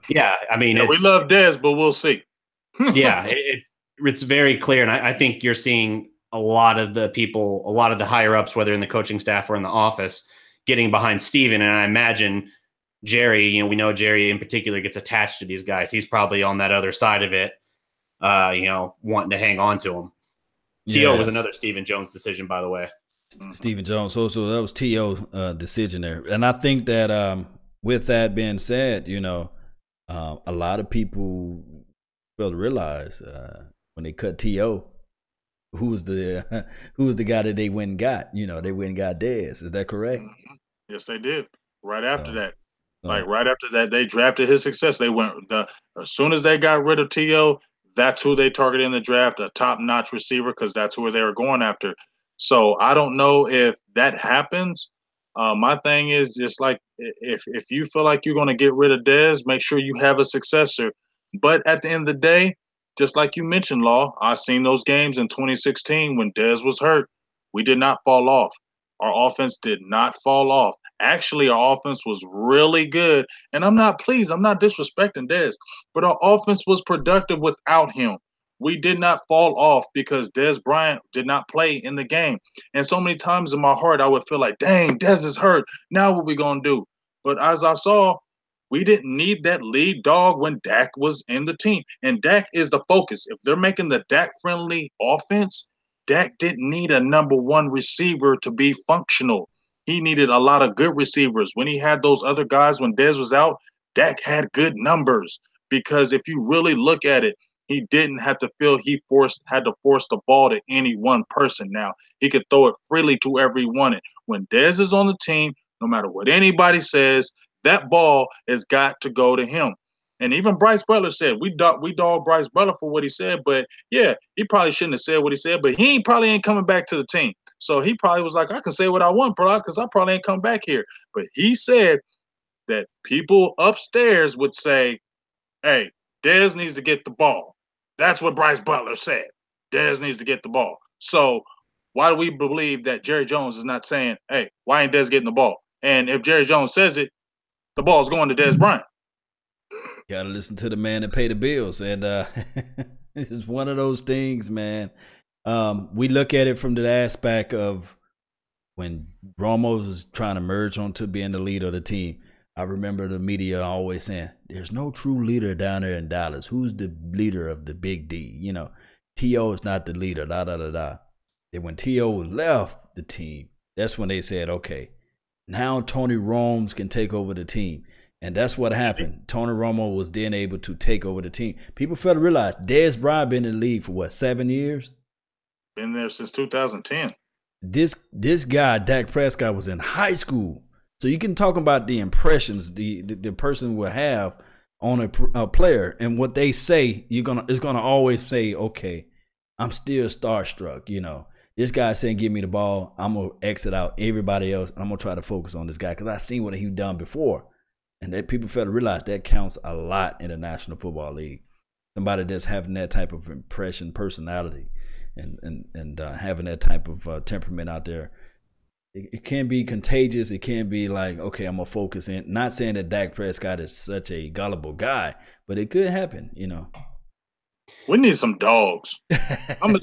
Yeah. I mean, we love Dez, but we'll see. Yeah. It's very clear. And I think you're seeing a lot of the people, a lot of the higher ups, whether in the coaching staff or in the office, getting behind Steven. And I imagine Jerry, we know Jerry in particular gets attached to these guys. He's probably on that other side of it, wanting to hang on to him. Yes. T.O. was another Stephen Jones decision, by the way. Stephen Jones. So that was T.O. Decision there. And I think that with that being said, a lot of people fail to realize when they cut T.O., who was the guy that they went and got? They went and got Dez. Is that correct? Yes, they did. Right after that. Right after that, they drafted his successor. They went as soon as they got rid of T.O., that's who they targeted in the draft, a top-notch receiver, because that's who they were going after. So I don't know if that happens. My thing is just like if you feel like you're going to get rid of Dez, make sure you have a successor. But at the end of the day, just like you mentioned, Law, I seen those games in 2016 when Dez was hurt. We did not fall off. Our offense did not fall off. Actually, our offense was really good. And I'm not disrespecting Dez, but our offense was productive without him. We did not fall off because Dez Bryant did not play in the game. And so many times in my heart, I would feel like, dang, Dez is hurt. Now what we going to do? But as I saw, we didn't need that lead dog when Dak was in the team. And Dak is the focus. If they're making the Dak-friendly offense, Dak didn't need a number one receiver to be functional. He needed a lot of good receivers. When he had those other guys, when Dez was out, Dak had good numbers. Because if you really look at it, he didn't have to feel he had to force the ball to any one person now. He could throw it freely to whoever he wanted. When Dez is on the team, no matter what anybody says, that ball has got to go to him. And even Bryce Butler said, we dog Bryce Butler for what he said, but yeah, he probably shouldn't have said what he said, but he probably ain't coming back to the team. So he probably was like, I can say what I want, bro, because I probably ain't come back here. But he said that people upstairs would say, hey, Dez needs to get the ball. That's what Bryce Butler said. Dez needs to get the ball. So why do we believe that Jerry Jones is not saying, hey, why ain't Dez getting the ball? And if Jerry Jones says it, the ball's going to Dez Bryant. Got to listen to the man that pay the bills. And it's one of those things, man. We look at it from the aspect of when Romo was trying to merge onto being the leader of the team. I remember the media always saying, there's no true leader down there in Dallas. Who's the leader of the big D? T.O. is not the leader, Then when T.O. left the team, that's when they said, okay, now Tony Romo can take over the team. And that's what happened. Tony Romo was then able to take over the team. People fail to realize Dez Bryant been in the league for what, 7 years? Been there since 2010. This guy, Dak Prescott, was in high school. So you can talk about the impressions the person will have on a player, and what they say, it's gonna always say, okay, I'm still starstruck. This guy saying, give me the ball, I'm gonna exit out everybody else, and I'm gonna try to focus on this guy because I seen what he's done before. And that people fail to realize that counts a lot in the National Football League. Somebody that's having that type of impression, personality, and having that type of temperament out there. It can be contagious. It can be like, okay, I'm gonna focus in. Not saying that Dak Prescott is such a gullible guy, but it could happen, you know. We need some dogs. I'm gonna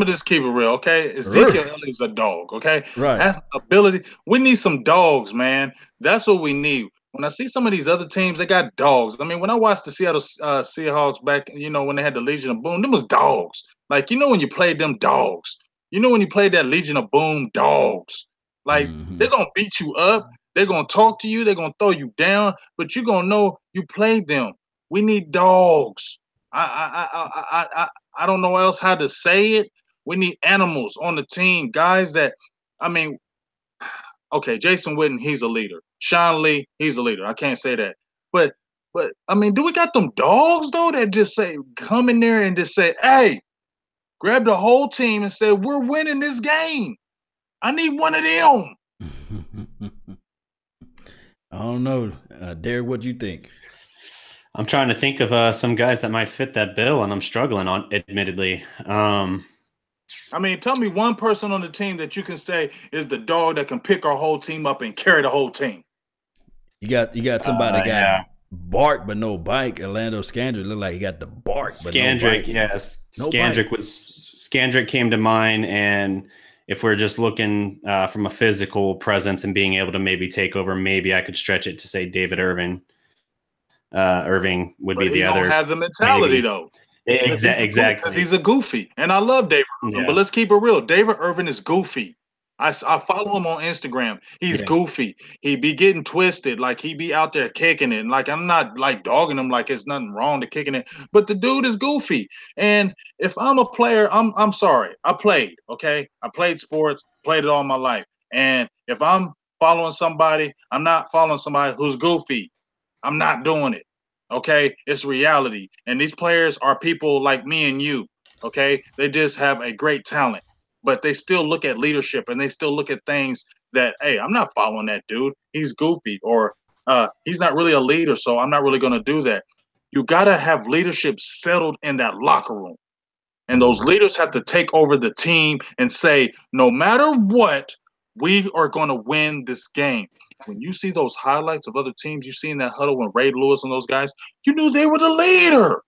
just keep it real, okay? Ezekiel Elliott's a dog, okay? Right. That ability. We need some dogs, man. That's what we need. When I see some of these other teams, they got dogs. I mean, when I watched the Seattle Seahawks back, you know, when they had the Legion of Boom, them was dogs. Like, you know, when you played them dogs. You know, when you played that Legion of Boom, dogs. Like, they're gonna beat you up. They're gonna talk to you. They're gonna throw you down. But you're gonna know you played them. We need dogs. I don't know else how to say it. We need animals on the team, guys that, I mean, okay, Jason Witten, he's a leader. Sean Lee, he's a leader. I can't say that. But I mean, do we got them dogs though that just say, come in there and just say, hey, grab the whole team and say, we're winning this game. I need one of them. I don't know. Darreck, what do you think? I'm trying to think of some guys that might fit that bill, and I'm struggling on, admittedly. I mean, tell me one person on the team that you can say is the dog that can pick our whole team up and carry the whole team. You got somebody got bark but no bike. Orlando Scandrick looked like he got the bark but no bike. Yes. No Scandrick came to mind, and if we're just looking from a physical presence and being able to maybe take over, maybe I could stretch it to say David Irving. Irving would be the other. He don't have the mentality though. Exactly, because he's a goofy, and I love David Irving. But let's keep it real. David Irving is goofy. I follow him on Instagram. He's goofy. He be getting twisted, like he be out there kicking it. And like, I'm not like dogging him like it's nothing wrong to kicking it, but the dude is goofy. And if I'm a player, I'm sorry. I played, okay? I played sports, played it all my life. And if I'm following somebody, I'm not following somebody who's goofy. I'm not doing it. Okay? It's reality. And these players are people like me and you. Okay? They just have a great talent. But they still look at leadership and they still look at things that, hey, I'm not following that dude. He's goofy, or he's not really a leader, so I'm not really going to do that. You got to have leadership settled in that locker room. And those leaders have to take over the team and say, no matter what, we are going to win this game. When you see those highlights of other teams, you see in that huddle when Ray Lewis and those guys, you knew they were the leader.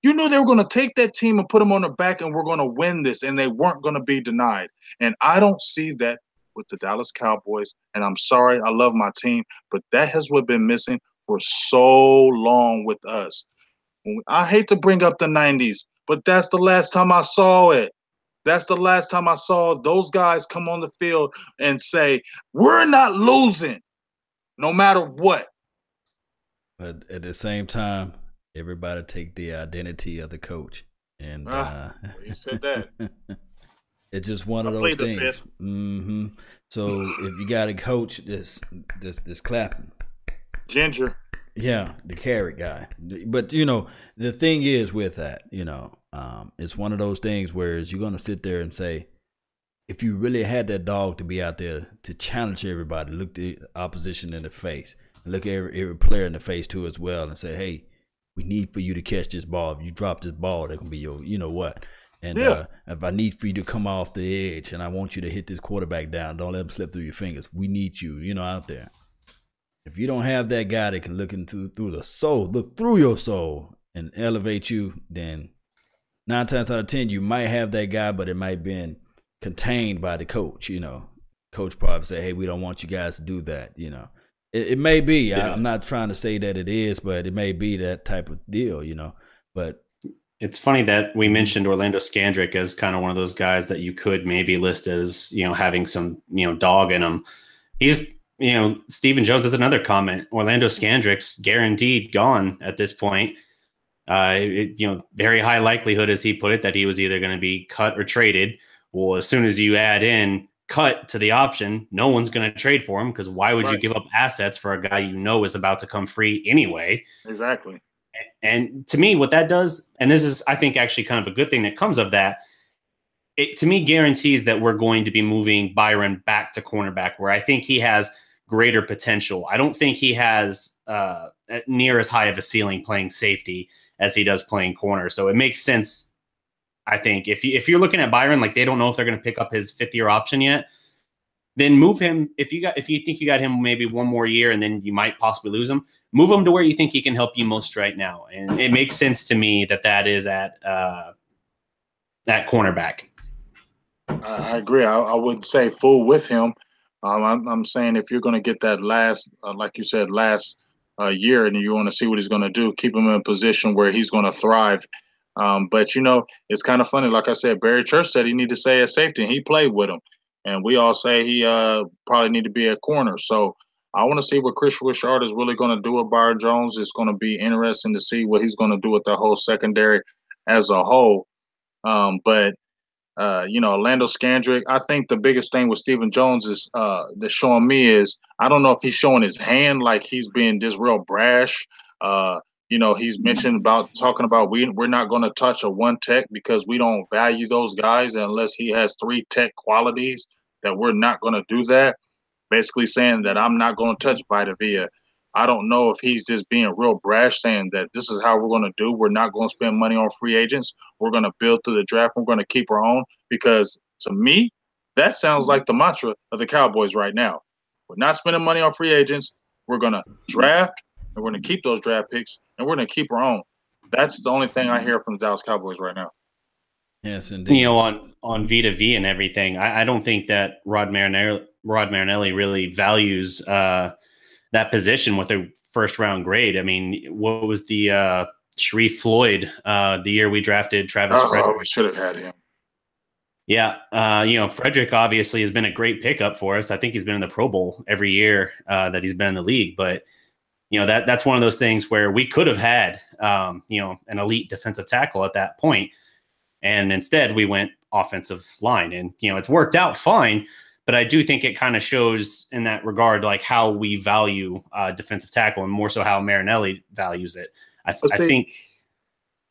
You knew they were going to take that team and put them on their back, and we're going to win this, and they weren't going to be denied. And I don't see that with the Dallas Cowboys, and I'm sorry, I love my team, but that has what been missing for so long with us. I hate to bring up the 90s, but that's the last time I saw it. That's the last time I saw those guys come on the field and say, we're not losing no matter what. But at the same time, everybody take the identity of the coach, and you said that. It's just one of those things. So if you got a coach, this clapping, Ginger, the carrot guy. But you know, the thing is with that, you know, it's one of those things where you're gonna sit there and say, if you really had that dog to be out there to challenge everybody, look the opposition in the face, look every player in the face too as well, and say, hey, we need for you to catch this ball. If you drop this ball, that can be your, you know what. And if I need for you to come off the edge and I want you to hit this quarterback down, don't let him slip through your fingers. We need you, you know, out there. If you don't have that guy that can look through the soul, look through your soul and elevate you, then 9 times out of 10, you might have that guy, but it might been contained by the coach, you know. Coach probably say, hey, we don't want you guys to do that, you know. It may be. I'm not trying to say that it is, but it may be that type of deal, you know. But it's funny that we mentioned Orlando Scandrick as kind of one of those guys that you could maybe list as, you know, having some, you know, dog in him. He's, you know, Stephen Jones has another comment. Orlando Scandrick's guaranteed gone at this point. You know, very high likelihood, as he put it, that he was either going to be cut or traded. Well, as soon as you add in cut to the option, no one's going to trade for him, because why would you give up assets for a guy you know is about to come free anyway? Exactly. And to me, what that does, and this is, I think, actually kind of a good thing that comes of that, it to me guarantees that we're going to be moving Byron back to cornerback, where I think he has greater potential. I don't think he has near as high of a ceiling playing safety as he does playing corner. So it makes sense. I think if you're looking at Byron, like they don't know if they're going to pick up his 5th-year option yet, then move him. If you think you got him maybe one more year and then you might possibly lose him, move him to where you think he can help you most right now. And it makes sense to me that is at cornerback. I agree. I wouldn't say fool with him. I'm saying if you're going to get that last, like you said, last year, and you want to see what he's going to do, keep him in a position where he's going to thrive. But, it's kind of funny. Like I said, Barry Church said he need to stay at safety, and he played with him. And we all say he probably need to be at corner. So I want to see what Chris Richard is really going to do with Byron Jones. It's going to be interesting to see what he's going to do with the whole secondary as a whole. But Orlando Scandrick, I think the biggest thing with Stephen Jones is that's showing me is I don't know if he's showing his hand like he's being this real brash. He's mentioned talking about we're not going to touch a one tech because we don't value those guys unless he has 3 tech qualities, that we're not going to do that. Basically saying that I'm not going to touch Vita Vea. I don't know if he's just being real brash, saying that this is how we're going to do. We're not going to spend money on free agents. We're going to build through the draft. We're going to keep our own, because to me, that sounds like the mantra of the Cowboys right now. We're not spending money on free agents. We're going to draft, and we're going to keep those draft picks, and we're going to keep our own. That's the only thing I hear from the Dallas Cowboys right now. Yes, indeed. On Vita V and everything, I don't think that Rod Marinelli really values that position with a first-round grade. I mean, what was the Sharif Floyd the year we drafted Travis Frederick? We should have had him. Yeah, Frederick obviously has been a great pickup for us. I think he's been in the Pro Bowl every year that he's been in the league. But that's one of those things where we could have had an elite defensive tackle at that point, and instead we went offensive line, and it's worked out fine. But I do think it kind of shows in that regard, like how we value defensive tackle, and more so how Marinelli values it. I think.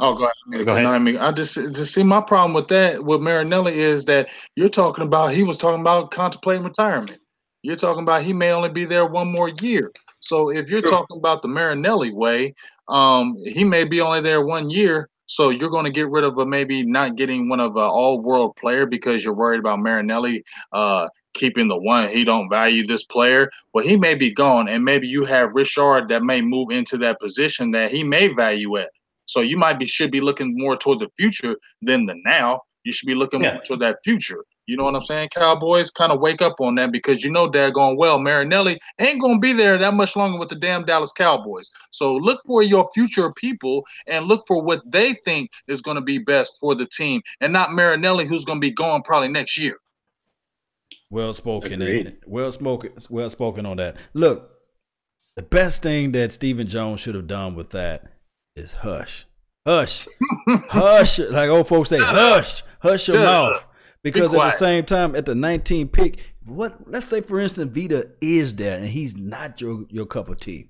Oh, go ahead. I just see my problem with that with Marinelli is that he was talking about contemplating retirement. You're talking about he may only be there one more year. So if you're talking about the Marinelli way, he may be only there 1 year. So you're going to get rid of maybe not getting one of an all-world player because you're worried about Marinelli keeping the one. He don't value this player. Well, he may be gone, and maybe you have Richard that may move into that position that he may value at. So you should be looking more toward the future than the now. You should be looking more toward that future. You know what I'm saying? Cowboys, kind of wake up on that, because daggone well Marinelli ain't going to be there that much longer with the damn Dallas Cowboys. So look for your future people and look for what they think is going to be best for the team, and not Marinelli, who's going to be gone probably next year. Well spoken. Well spoken on that. Look, the best thing that Stephen Jones should have done with that is hush. Hush. Like old folks say, hush your mouth. Because at the same time, at the 19th pick, let's say for instance Vita is there and he's not your cup of tea.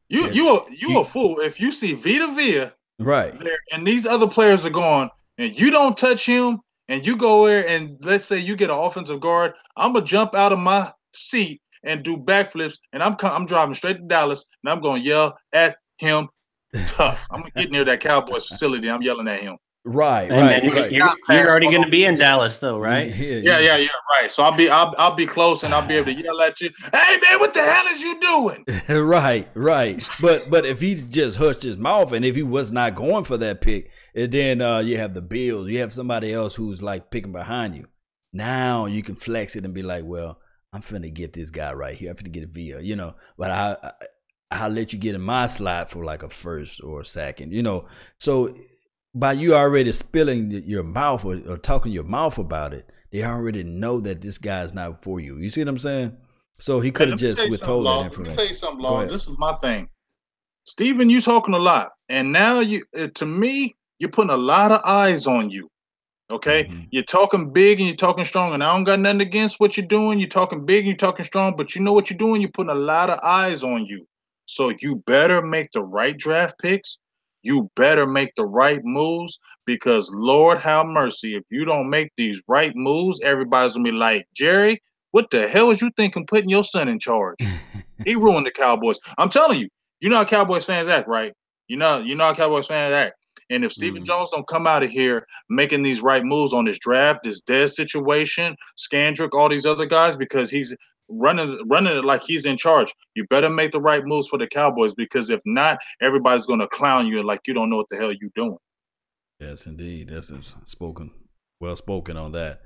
You a fool if you see Vita Vea right there and these other players are gone and you don't touch him and you go there and let's say you get an offensive guard, I'm gonna jump out of my seat and do backflips, and I'm driving straight to Dallas and I'm gonna yell at him tough. I'm gonna get near that Cowboys facility and I'm yelling at him. Right. You're already going to be in Dallas, though, right? Yeah, right. So I'll be close and I'll be able to yell at you. Hey, man, what the hell is you doing? Right. But if he just hushed his mouth and if he was not going for that pick, and then you have the Bills, you have somebody else who's like picking behind you. Now you can flex it and be like, well, I'm finna get this guy right here. I'm finna get a Vea, but I'll let you get in my slot for like a first or a second, So by you already spilling your mouth or talking your mouth about it, they already know that this guy is not for you. You see what I'm saying? So he could have just withhold that information. Let me tell you something, Long. This is my thing. Steven, you talking a lot. And now to me, you're putting a lot of eyes on you. Okay? Mm-hmm. You're talking big and you're talking strong. And I don't got nothing against what you're doing. You're talking big and you're talking strong. But you know what you're doing? You're putting a lot of eyes on you. So you better make the right draft picks. You better make the right moves, because Lord have mercy, if you don't make these right moves, everybody's gonna be like, Jerry, What the hell is you thinking putting your son in charge? He ruined the Cowboys. I'm telling you, you know how Cowboys fans act, right? You know how Cowboys fans act. And if Stephen Jones don't come out of here making these right moves on this draft, this Dez situation, Scandrick, all these other guys, because he's running it like he's in charge, you better make the right moves for the Cowboys, because if not, everybody's going to clown you like you don't know what the hell you're doing. Yes, indeed. That's well spoken on that.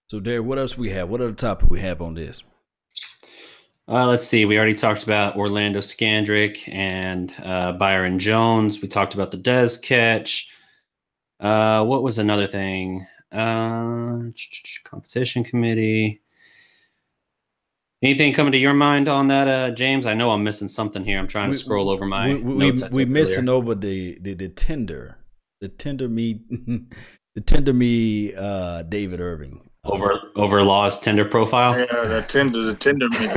So, Darreck, what else we have? What other topic we have on this? Let's see. We already talked about Orlando Scandrick and Byron Jones. We talked about the Dez catch. What was another thing? Competition committee. Anything coming to your mind on that, James? I know I'm missing something here. I'm trying to scroll over my notes. We're missing over the tender. The tender me David Irving. Over Law's Tinder profile. Yeah, the Tinder me.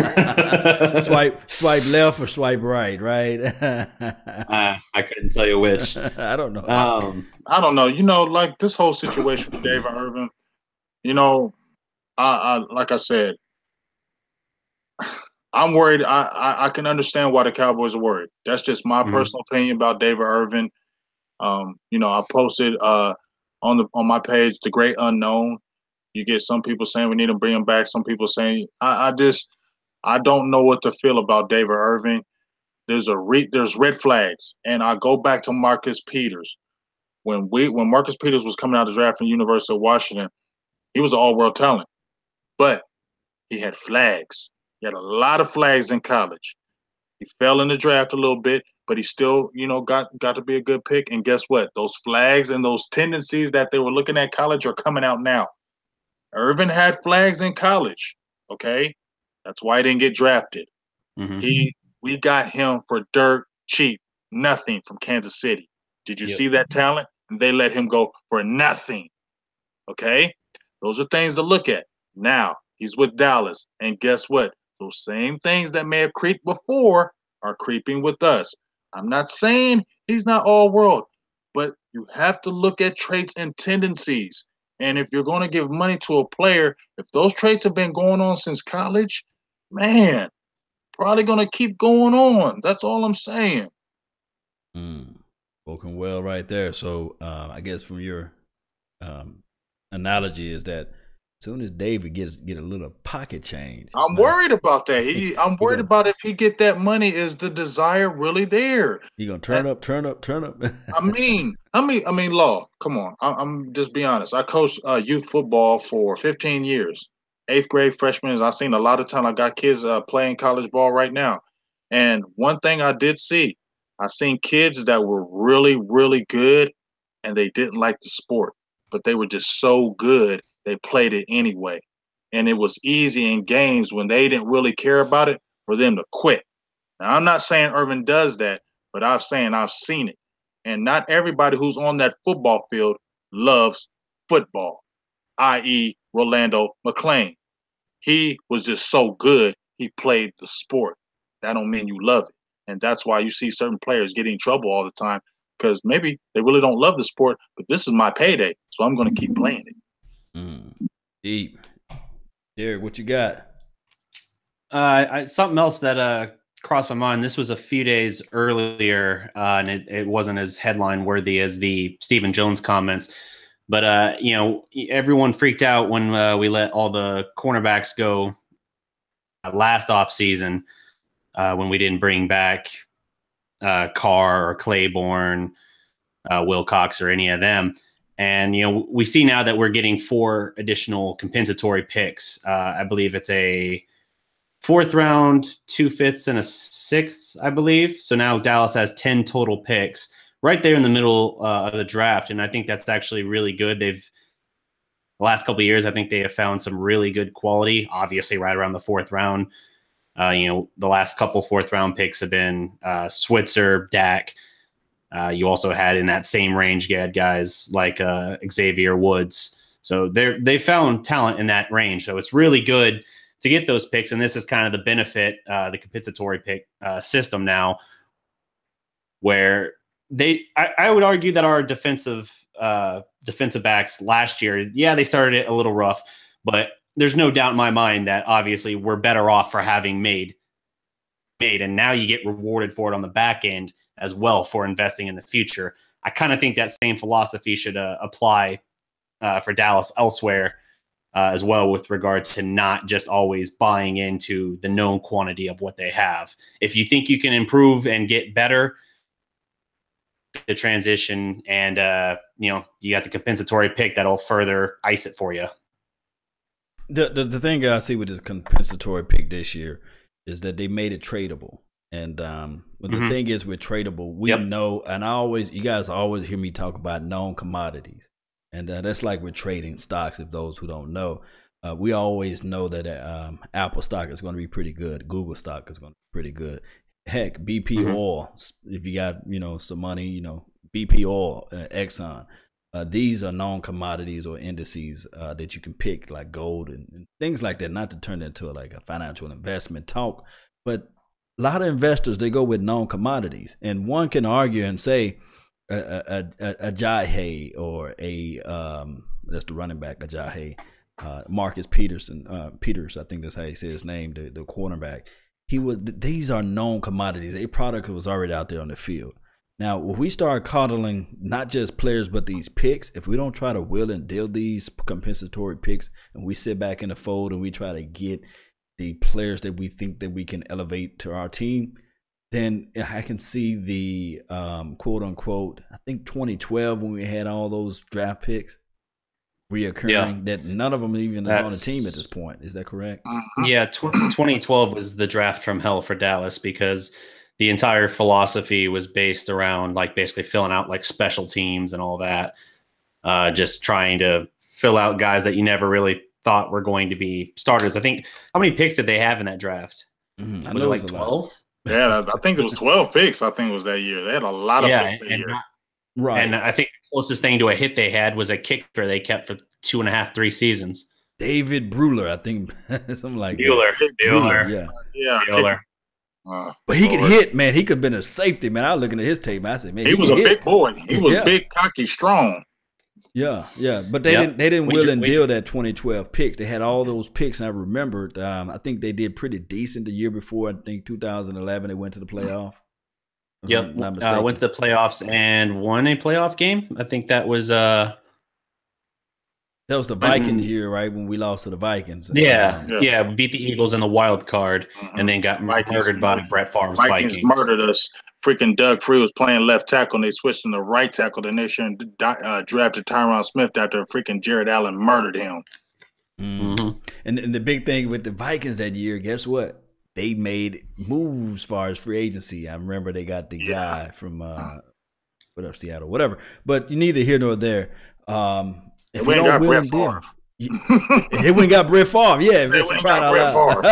swipe left or swipe right, right? I couldn't tell you which. I don't know. I don't know. You know, like this whole situation with David Irving. You know, I like I said, I'm worried. I can understand why the Cowboys are worried. That's just my personal opinion about David Irving. You know, I posted on my page the great unknown. You get some people saying we need to bring him back. Some people saying I don't know what to feel about David Irving. There's red flags, and I go back to Marcus Peters. When Marcus Peters was coming out of the draft from the University of Washington, he was an all-world talent, but he had flags. He had a lot of flags in college. He fell in the draft a little bit, but he still, you know, got to be a good pick. And guess what? Those flags and those tendencies that they were looking at college are coming out now. Irvin had flags in college, okay? That's why he didn't get drafted. We got him for dirt cheap, nothing from Kansas City. Did you see that talent? And they let him go for nothing, okay? Those are things to look at. Now, he's with Dallas, and guess what? Those same things that may have creeped before are creeping with us. I'm not saying he's not all world, but you have to look at traits and tendencies. And if you're going to give money to a player, if those traits have been going on since college, man, probably going to keep going on. That's all I'm saying. Spoken well right there. So I guess from your analogy is that as soon as David get a little pocket change, I'm worried about that. I'm worried about if he get that money, is the desire really there? He gonna turn up. I mean, Law. Come on, I'm just be honest. I coached youth football for 15 years, 8th grade freshmen. I've seen a lot of time. I got kids playing college ball right now, and one thing I did see, I seen kids that were really, really good, and they didn't like the sport, but they were just so good. They played it anyway. And it was easy in games when they didn't really care about it for them to quit. Now, I'm not saying Irvin does that, but I've seen it. And not everybody who's on that football field loves football, i.e. Rolando McClain. He was just so good, he played the sport. That don't mean you love it. And that's why you see certain players getting in trouble all the time, because maybe they really don't love the sport, but this is my payday, so I'm going to keep playing it. Deep. Darreck, what you got? Something else that crossed my mind. This was a few days earlier, and it wasn't as headline worthy as the Stephen Jones comments. But you know, everyone freaked out when we let all the cornerbacks go last offseason when we didn't bring back Carr or Claiborne, Wilcox, or any of them. And, you know, we see now that we're getting 4 additional compensatory picks. I believe it's a 4th round, 2 5ths, and a 6th, I believe. So now Dallas has 10 total picks right there in the middle of the draft. And I think that's actually really good. The last couple of years, I think they have found some really good quality, obviously right around the 4th round. You know, the last couple 4th round picks have been Switzer, Dak. You also had in that same range, you had guys like Xavier Woods. So they found talent in that range. So it's really good to get those picks. And this is kind of the benefit, the compensatory pick system now, where I would argue that our defensive backs last year, yeah, they started it a little rough, but there's no doubt in my mind that obviously we're better off for having made, and now you get rewarded for it on the back end as well for investing in the future. I kind of think that same philosophy should apply for Dallas elsewhere as well, with regards to not just always buying into the known quantity of what they have. If you think you can improve and get better, the transition and you got the compensatory pick that'll further ice it for you. The thing I see with this compensatory pick this year is that they made it tradable. And the thing is, with tradable, we know, and you guys always hear me talk about known commodities. And that's like with trading stocks. If those who don't know, we always know that Apple stock is going to be pretty good. Google stock is going to be pretty good. Heck, BP oil, if you got, some money, BP oil, Exxon. These are known commodities or indices that you can pick, like gold and things like that, not to turn it into like a financial investment talk, but a lot of investors, they go with known commodities. And one can argue and say a Jai or that's the running back, a Jai Marcus Peters, I think that's how he said his name, the cornerback. These are known commodities. A product was already out there on the field. Now, when we start coddling not just players, but these picks, if we don't try to will and deal these compensatory picks, and we sit back in the fold and we try to get the players that we think that we can elevate to our team, then I can see the quote unquote, I think 2012 when we had all those draft picks reoccurring, that none of them even is on the team at this point. Is that correct? Yeah, 2012 was the draft from hell for Dallas, because the entire philosophy was based around like basically filling out like special teams and all that, just trying to fill out guys that you never really thought were going to be starters. I think, how many picks did they have in that draft? Was it like 12? Yeah, I think it was 12 picks. I think it was that year. They had a lot of picks that year. Right. And I think the closest thing to a hit they had was a kicker they kept for 2.5, 3 seasons. David Brewer, I think, something like Bueller. Yeah. Bueller. But he could hit, man. He could have been a safety, man. I was looking at his tape, man. I said, man, he was a big boy. He was big, cocky, strong. Yeah. But they didn't will and deal that 2012 picks. They had all those picks. And I remembered. I think they did pretty decent the year before. I think 2011 they went to the playoff. Yep, went to the playoffs and won a playoff game. I think that was the Vikings year, right? When we lost to the Vikings. Yeah, beat the Eagles in the wild card, and then got murdered by Brett Favre's Vikings. Murdered us. Freaking Doug Free was playing left tackle, and they switched him to right tackle the next year and drafted Tyron Smith after freaking Jared Allen murdered him. And the big thing with the Vikings that year, guess what? They made moves as far as free agency. I remember they got the guy from Seattle, whatever. But neither here nor there. If we don't win them deal, he went and got Brett Favre. Yeah, for crying out loud.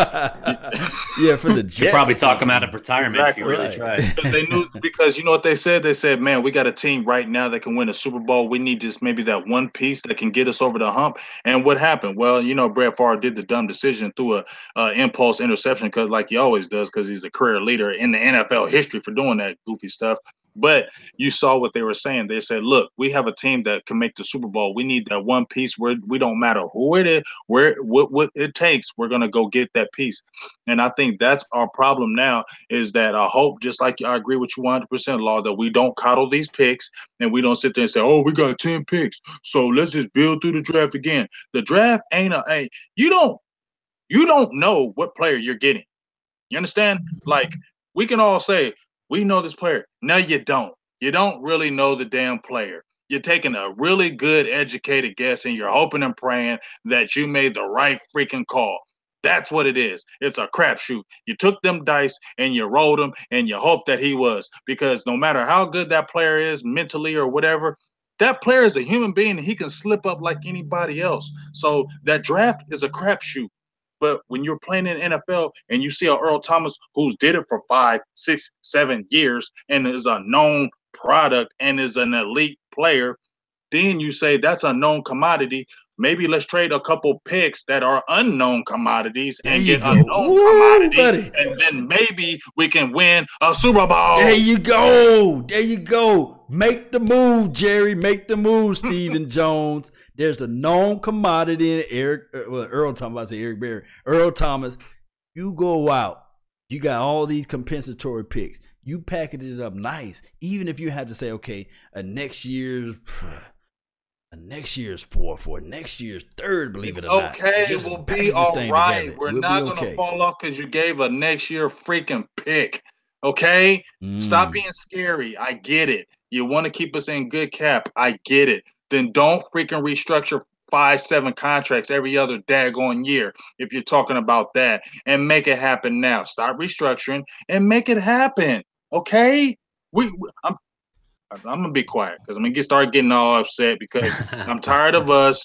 Yeah, for the Jets. You probably talk him out of retirement if you really tried. They knew, because you know what they said? They said, man, we got a team right now that can win a Super Bowl. We need just maybe that one piece that can get us over the hump. And what happened? Well, Brett Favre did the dumb decision through a impulse interception, because like he always does, because he's the career leader in the NFL history for doing that goofy stuff. But you saw what they were saying. They said, look, we have a team that can make the Super Bowl. We need that one piece where we don't matter who it is, what it takes. We're going to go get that piece. And I think that's our problem now, is that I hope, just like I agree with you 100%, Law, that we don't coddle these picks and we don't sit there and say, oh, we got 10 picks, so let's just build through the draft again. The draft ain't you don't know what player you're getting. You understand? Like, we can all say, we know this player. No, you don't. You don't really know the damn player. You're taking a really good, educated guess, and you're hoping and praying that you made the right freaking call. That's what it is. It's a crapshoot. You took them dice and you rolled them, and you hope that he was. Because no matter how good that player is mentally or whatever, that player is a human being, and he can slip up like anybody else. So that draft is a crapshoot. But when you're playing in NFL and you see a Earl Thomas who's did it for 5, 6, 7 years and is a known product and is an elite player, then you say that's a known commodity. Maybe let's trade a couple picks that are unknown commodities and get a known commodity, buddy. And then maybe we can win a Super Bowl. There you go. Make the move, Jerry. Make the move, Stephen Jones. There's a known commodity in Earl Thomas. I say Eric Berry. Earl Thomas. You go out. You got all these compensatory picks. You package it up nice. Even if you had to say, okay, next year's fourth or next year's third, believe it or not. Okay, we'll be all right. We're not going to fall off because you gave a next year freaking pick. Okay? Stop being scary. I get it. You want to keep us in good cap. I get it. Then don't freaking restructure 5-7 contracts every other daggone year if you're talking about that, and make it happen now. Stop restructuring and make it happen. Okay? I'm gonna be quiet because I'm gonna start getting all upset because I'm tired of us.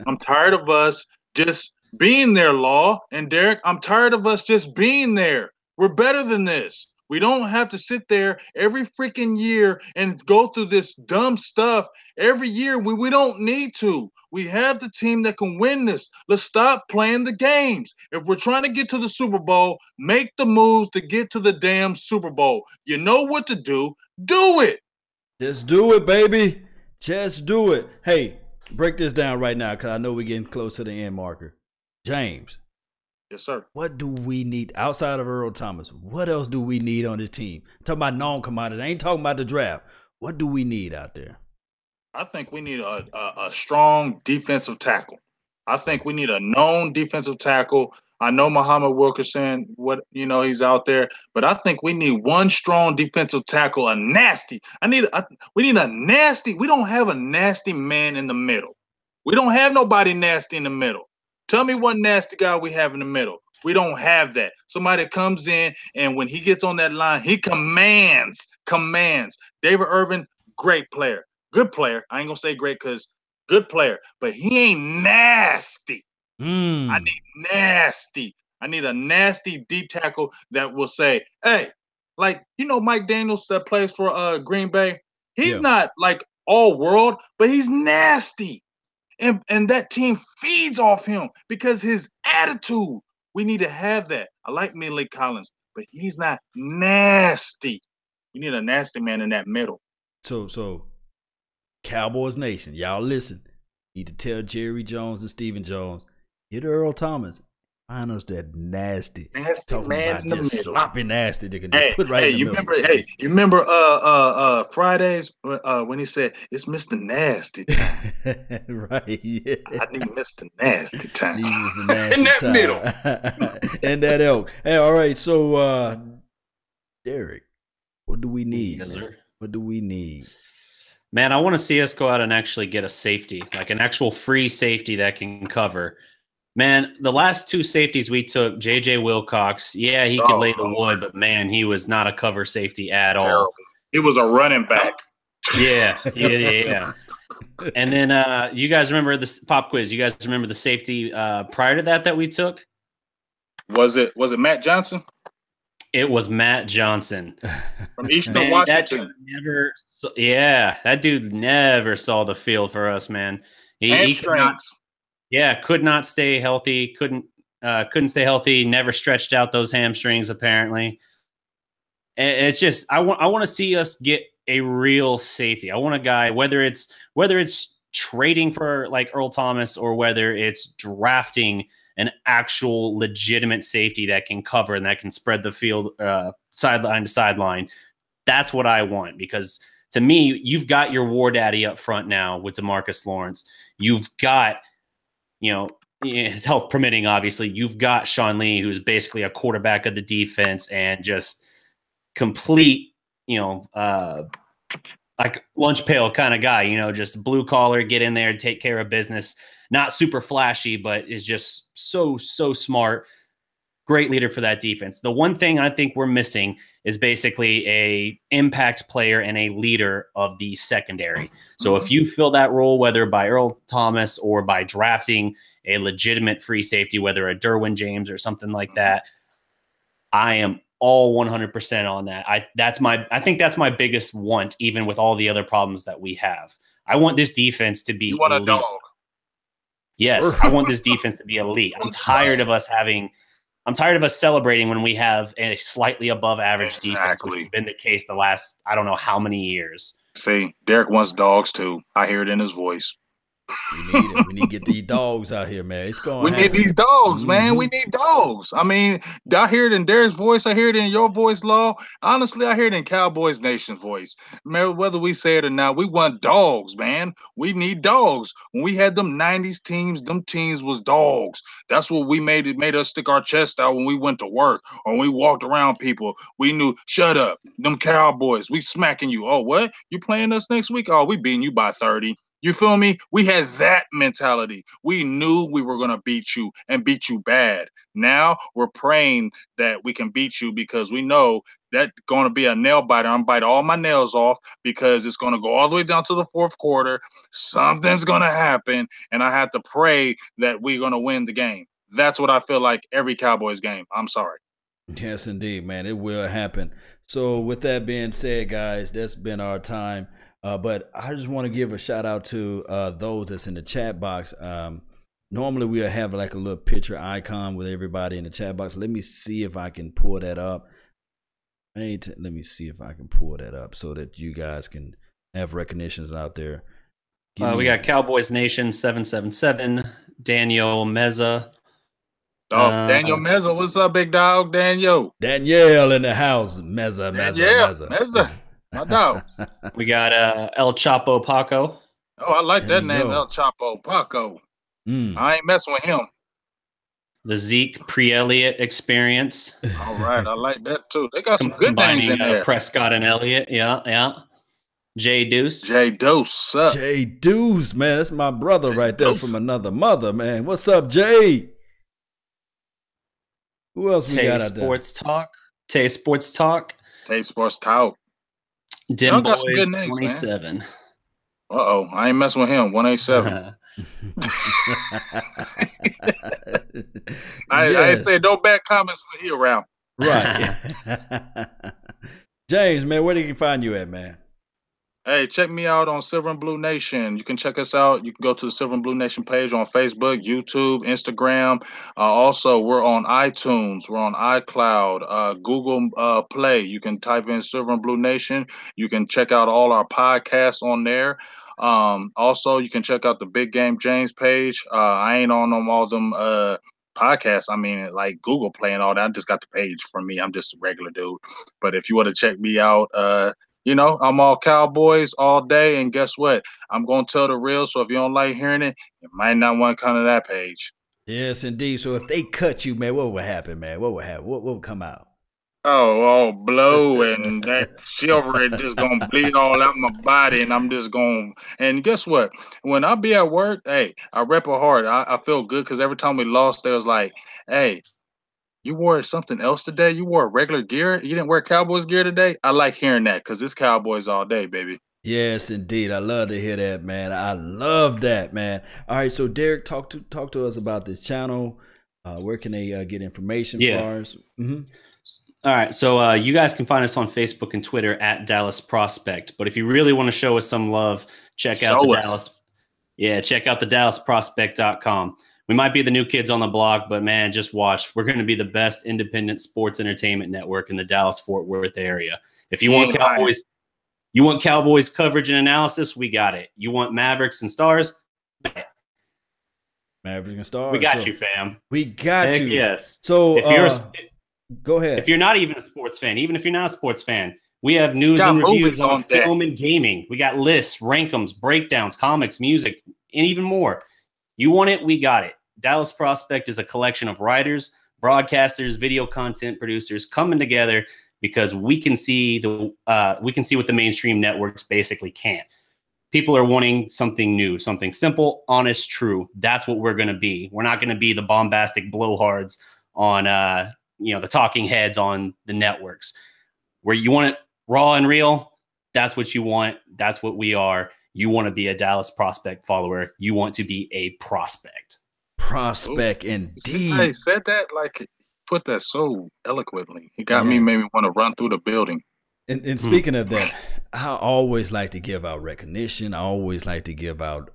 I'm tired of us just being there, Law and Darreck. I'm tired of us just being there. We're better than this. We don't have to sit there every freaking year and go through this dumb stuff every year. We don't need to. We have the team that can win this. Let's stop playing the games. If we're trying to get to the Super Bowl, make the moves to get to the damn Super Bowl. You know what to do. Do it. Just do it, baby. Just do it. Hey, break this down right now because I know we're getting close to the end marker. James. Yes, sir. What do we need outside of Earl Thomas? What else do we need on the team? I'm talking about non-commodity. I ain't talking about the draft. What do we need out there? I think we need a strong defensive tackle. I think we need a known defensive tackle. I know Muhammad Wilkerson, he's out there, but I think we need one strong defensive tackle, a nasty. We need a nasty. We don't have a nasty man in the middle. We don't have nobody nasty in the middle. Tell me what nasty guy we have in the middle. We don't have that. Somebody comes in, and when he gets on that line, he commands. David Irvin, great player. Good player. I ain't going to say great because good player, but he ain't nasty. I need nasty. I need a nasty D tackle that will say, hey, like, Mike Daniels that plays for Green Bay? He's not like all world, but he's nasty. And that team feeds off him because his attitude. We need to have that. I like Malik Collins, but he's not nasty. We need a nasty man in that middle. So Cowboys Nation, y'all listen. Need to tell Jerry Jones and Stephen Jones, get Earl Thomas. Find us that nasty man in the middle. Sloppy nasty. They can just put right in the middle. You remember Fridays when he said it's Mr. Nasty time? Right, yeah. I need Mr. Nasty time. Mr. Nasty in that time. middle. And that elk. Hey, all right, so Darreck, what do we need? Yes, sir. What do we need? Man, I want to see us go out and actually get a safety, like an actual free safety that can cover. Man, the last two safeties we took, J.J. Wilcox, yeah, he could lay the wood, but, man, he was not a cover safety at all. He was a running back. Yeah. And then you guys remember this pop quiz? You guys remember the safety prior to that we took? Was it Matt Johnson? It was Matt Johnson. From Eastern Washington. That dude never saw the field for us, man. He could not stay healthy. Couldn't stay healthy. Never stretched out those hamstrings. Apparently, and it's just I want to see us get a real safety. I want a guy, whether it's trading for like Earl Thomas or whether it's drafting an actual legitimate safety that can cover and that can spread the field sideline to sideline. That's what I want, because to me, you've got your war daddy up front now with DeMarcus Lawrence. You've got, his health permitting, obviously, you've got Sean Lee, who's basically a quarterback of the defense and just complete, like lunch pail kind of guy, just blue collar, get in there, take care of business. Not super flashy, but is just so smart. Great leader for that defense. The one thing I think we're missing is basically a impact player and a leader of the secondary. So if you fill that role, whether by Earl Thomas or by drafting a legitimate free safety, whether a Derwin James or something like that, I am all 100% on that. I think that's my biggest want, even with all the other problems that we have. I want this defense to be You want elite. a dog. Yes, I want this defense to be elite. I'm tired of us celebrating when we have a slightly above average defense, which has been the case the last, I don't know how many years. See, Darreck wants dogs too. I hear it in his voice. We need it. We need to get these dogs out here, man. It's going We to need happen. these dogs, man. We need dogs. I mean, I hear it in Darreck's voice. I hear it in your voice, Law. Honestly, I hear it in Cowboys Nation's voice. Man, whether we say it or not, we want dogs, man. We need dogs. When we had them 90s teams, them teams was dogs. That's what we made us stick our chest out when we went to work or when we walked around people. We knew, shut up, them Cowboys. We smacking you. Oh, what? You playing us next week? Oh, we beating you by 30. You feel me? We had that mentality. We knew we were going to beat you and beat you bad. Now we're praying that we can beat you because we know that's going to be a nail biter. I'm biting all my nails off because it's going to go all the way down to the fourth quarter. Something's going to happen, and I have to pray that we're going to win the game. That's what I feel like every Cowboys game. I'm sorry. Yes, indeed, man. It will happen. So with that being said, guys, that's been our time. But I just want to give a shout out to those that's in the chat box. Normally we'll have like a little picture icon with everybody in the chat box. Let me see if I can pull that up. Let me see if I can pull that up so that you guys can have recognitions out there. We got Cowboys Nation 777, Daniel Meza. Daniel Meza, what's up, big dog? Danielle in the house. Meza. My dog. We got El Chapo Paco. Oh, I like that name, El Chapo Paco. I ain't messing with him. The Zeke Pre-Elliott experience. All right, I like that too. They got some good names in there. Prescott and Elliott, yeah. Jay Deuce. Jay Deuce, man. That's my brother right there from another mother, man. What's up, Jay? Who else we got out there? Tay Sports Talk. Dim Boys 187. Uh-oh, I ain't messing with him. 187. I ain't say no bad comments when he around. Right. James, man, where they can find you at, man? Hey, check me out on Silver and Blue Nation. You can check us out. You can go to the Silver and Blue Nation page on Facebook, YouTube, Instagram. Also, we're on iTunes. We're on iCloud, Google Play. You can type in Silver and Blue Nation. You can check out all our podcasts on there. Also, you can check out the Big Game James page. I ain't on all them podcasts. I mean, like Google Play and all that. I just got the page from me. I'm just a regular dude. But if you want to check me out, you know, I'm all Cowboys all day, and guess what? I'm going to tell the real, so if you don't like hearing it, you might not want to come to that page. Yes, indeed. So if they cut you, man, what would happen, man? What would happen? What would come out? Oh, blow, and that silver is just going to bleed all out my body, and I'm just going to – and guess what? When I be at work, hey, I rep it hard. I feel good because every time we lost, they was like, hey, you wore something else today? You wore regular gear? You didn't wear Cowboys gear today? I like hearing that because it's Cowboys all day, baby. Yes, indeed. I love to hear that, man. I love that, man. All right, so Darreck, talk to us about this channel. Where can they get information for us? All right, so you guys can find us on Facebook and Twitter at Dallas Prospect. But if you really want to show us some love, check out the DallasProspect.com. We might be the new kids on the block, but man, just watch. We're going to be the best independent sports entertainment network in the Dallas-Fort Worth area. If you want Cowboys coverage and analysis, we got it. You want Mavericks and Stars? Mavericks and Stars. We got you, fam. We got you. Yes. So go ahead. If you're not even a sports fan, even if you're not a sports fan, we have news and reviews on film and gaming. We got lists, rankums, breakdowns, comics, music, and even more. You want it? We got it. Dallas Prospect is a collection of writers, broadcasters, video content producers coming together because we can see what the mainstream networks basically can't. People are wanting something new, something simple, honest, true. That's what we're going to be. We're not going to be the bombastic blowhards on the talking heads on the networks. Where you want it raw and real, that's what you want. That's what we are. You want to be a Dallas Prospect follower. You want to be a prospect. Prospect, indeed. He said that like put that so eloquently. He got me, made me want to run through the building. And speaking of that, I always like to give out recognition. I always like to give out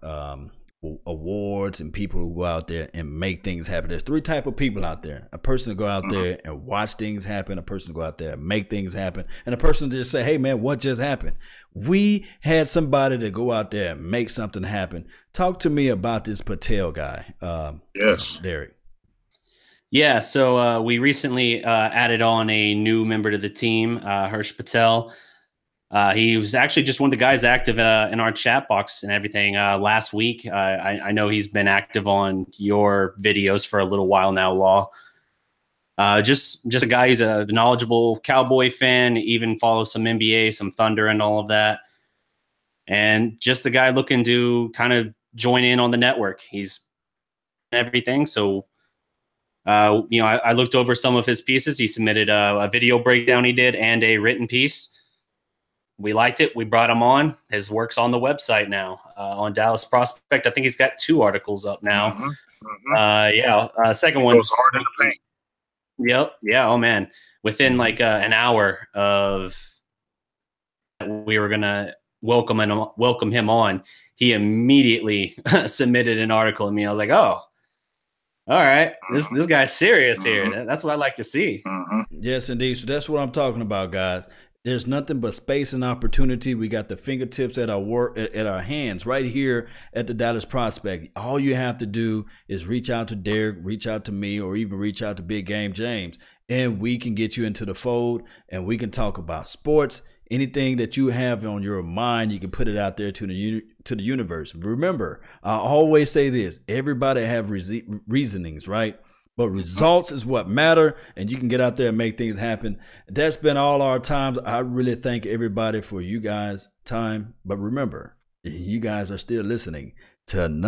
awards and people who go out there and make things happen. There's three type of people out there: a person to go out there and watch things happen, a person to go out there and make things happen, and a person to just say, hey man, what just happened? We had somebody to go out there and make something happen. Talk to me about this Patel guy. Yes, Darreck. Yeah, so we recently added on a new member to the team, Hirsch Patel. He was actually just one of the guys active in our chat box and everything last week. I know he's been active on your videos for a little while now, Law. Just a guy who's a knowledgeable Cowboy fan, even follows some NBA, some Thunder and all of that. And just a guy looking to kind of join in on the network. He's everything. So, I looked over some of his pieces. He submitted a video breakdown he did and a written piece. We liked it. We brought him on. His work's on the website now on Dallas Prospect. I think he's got 2 articles up now. Second one's hard in the paint. Yep. Yeah. Oh man. Within like an hour of we were gonna welcome him on, he immediately submitted an article to me. I was like, oh, all right, this guy's serious here. That's what I like to see. Yes, indeed. So that's what I'm talking about, guys. There's nothing but space and opportunity. We got the fingertips at our hands right here at the Dallas Prospect. All you have to do is reach out to Darreck, reach out to me, or even reach out to Big Game James, and we can get you into the fold, and we can talk about sports. Anything that you have on your mind, you can put it out there to the universe. Remember, I always say this: everybody have reasonings, right? But results is what matter, and you can get out there and make things happen. That's been all our times. I really thank everybody for you guys' time. But remember, you guys are still listening to another.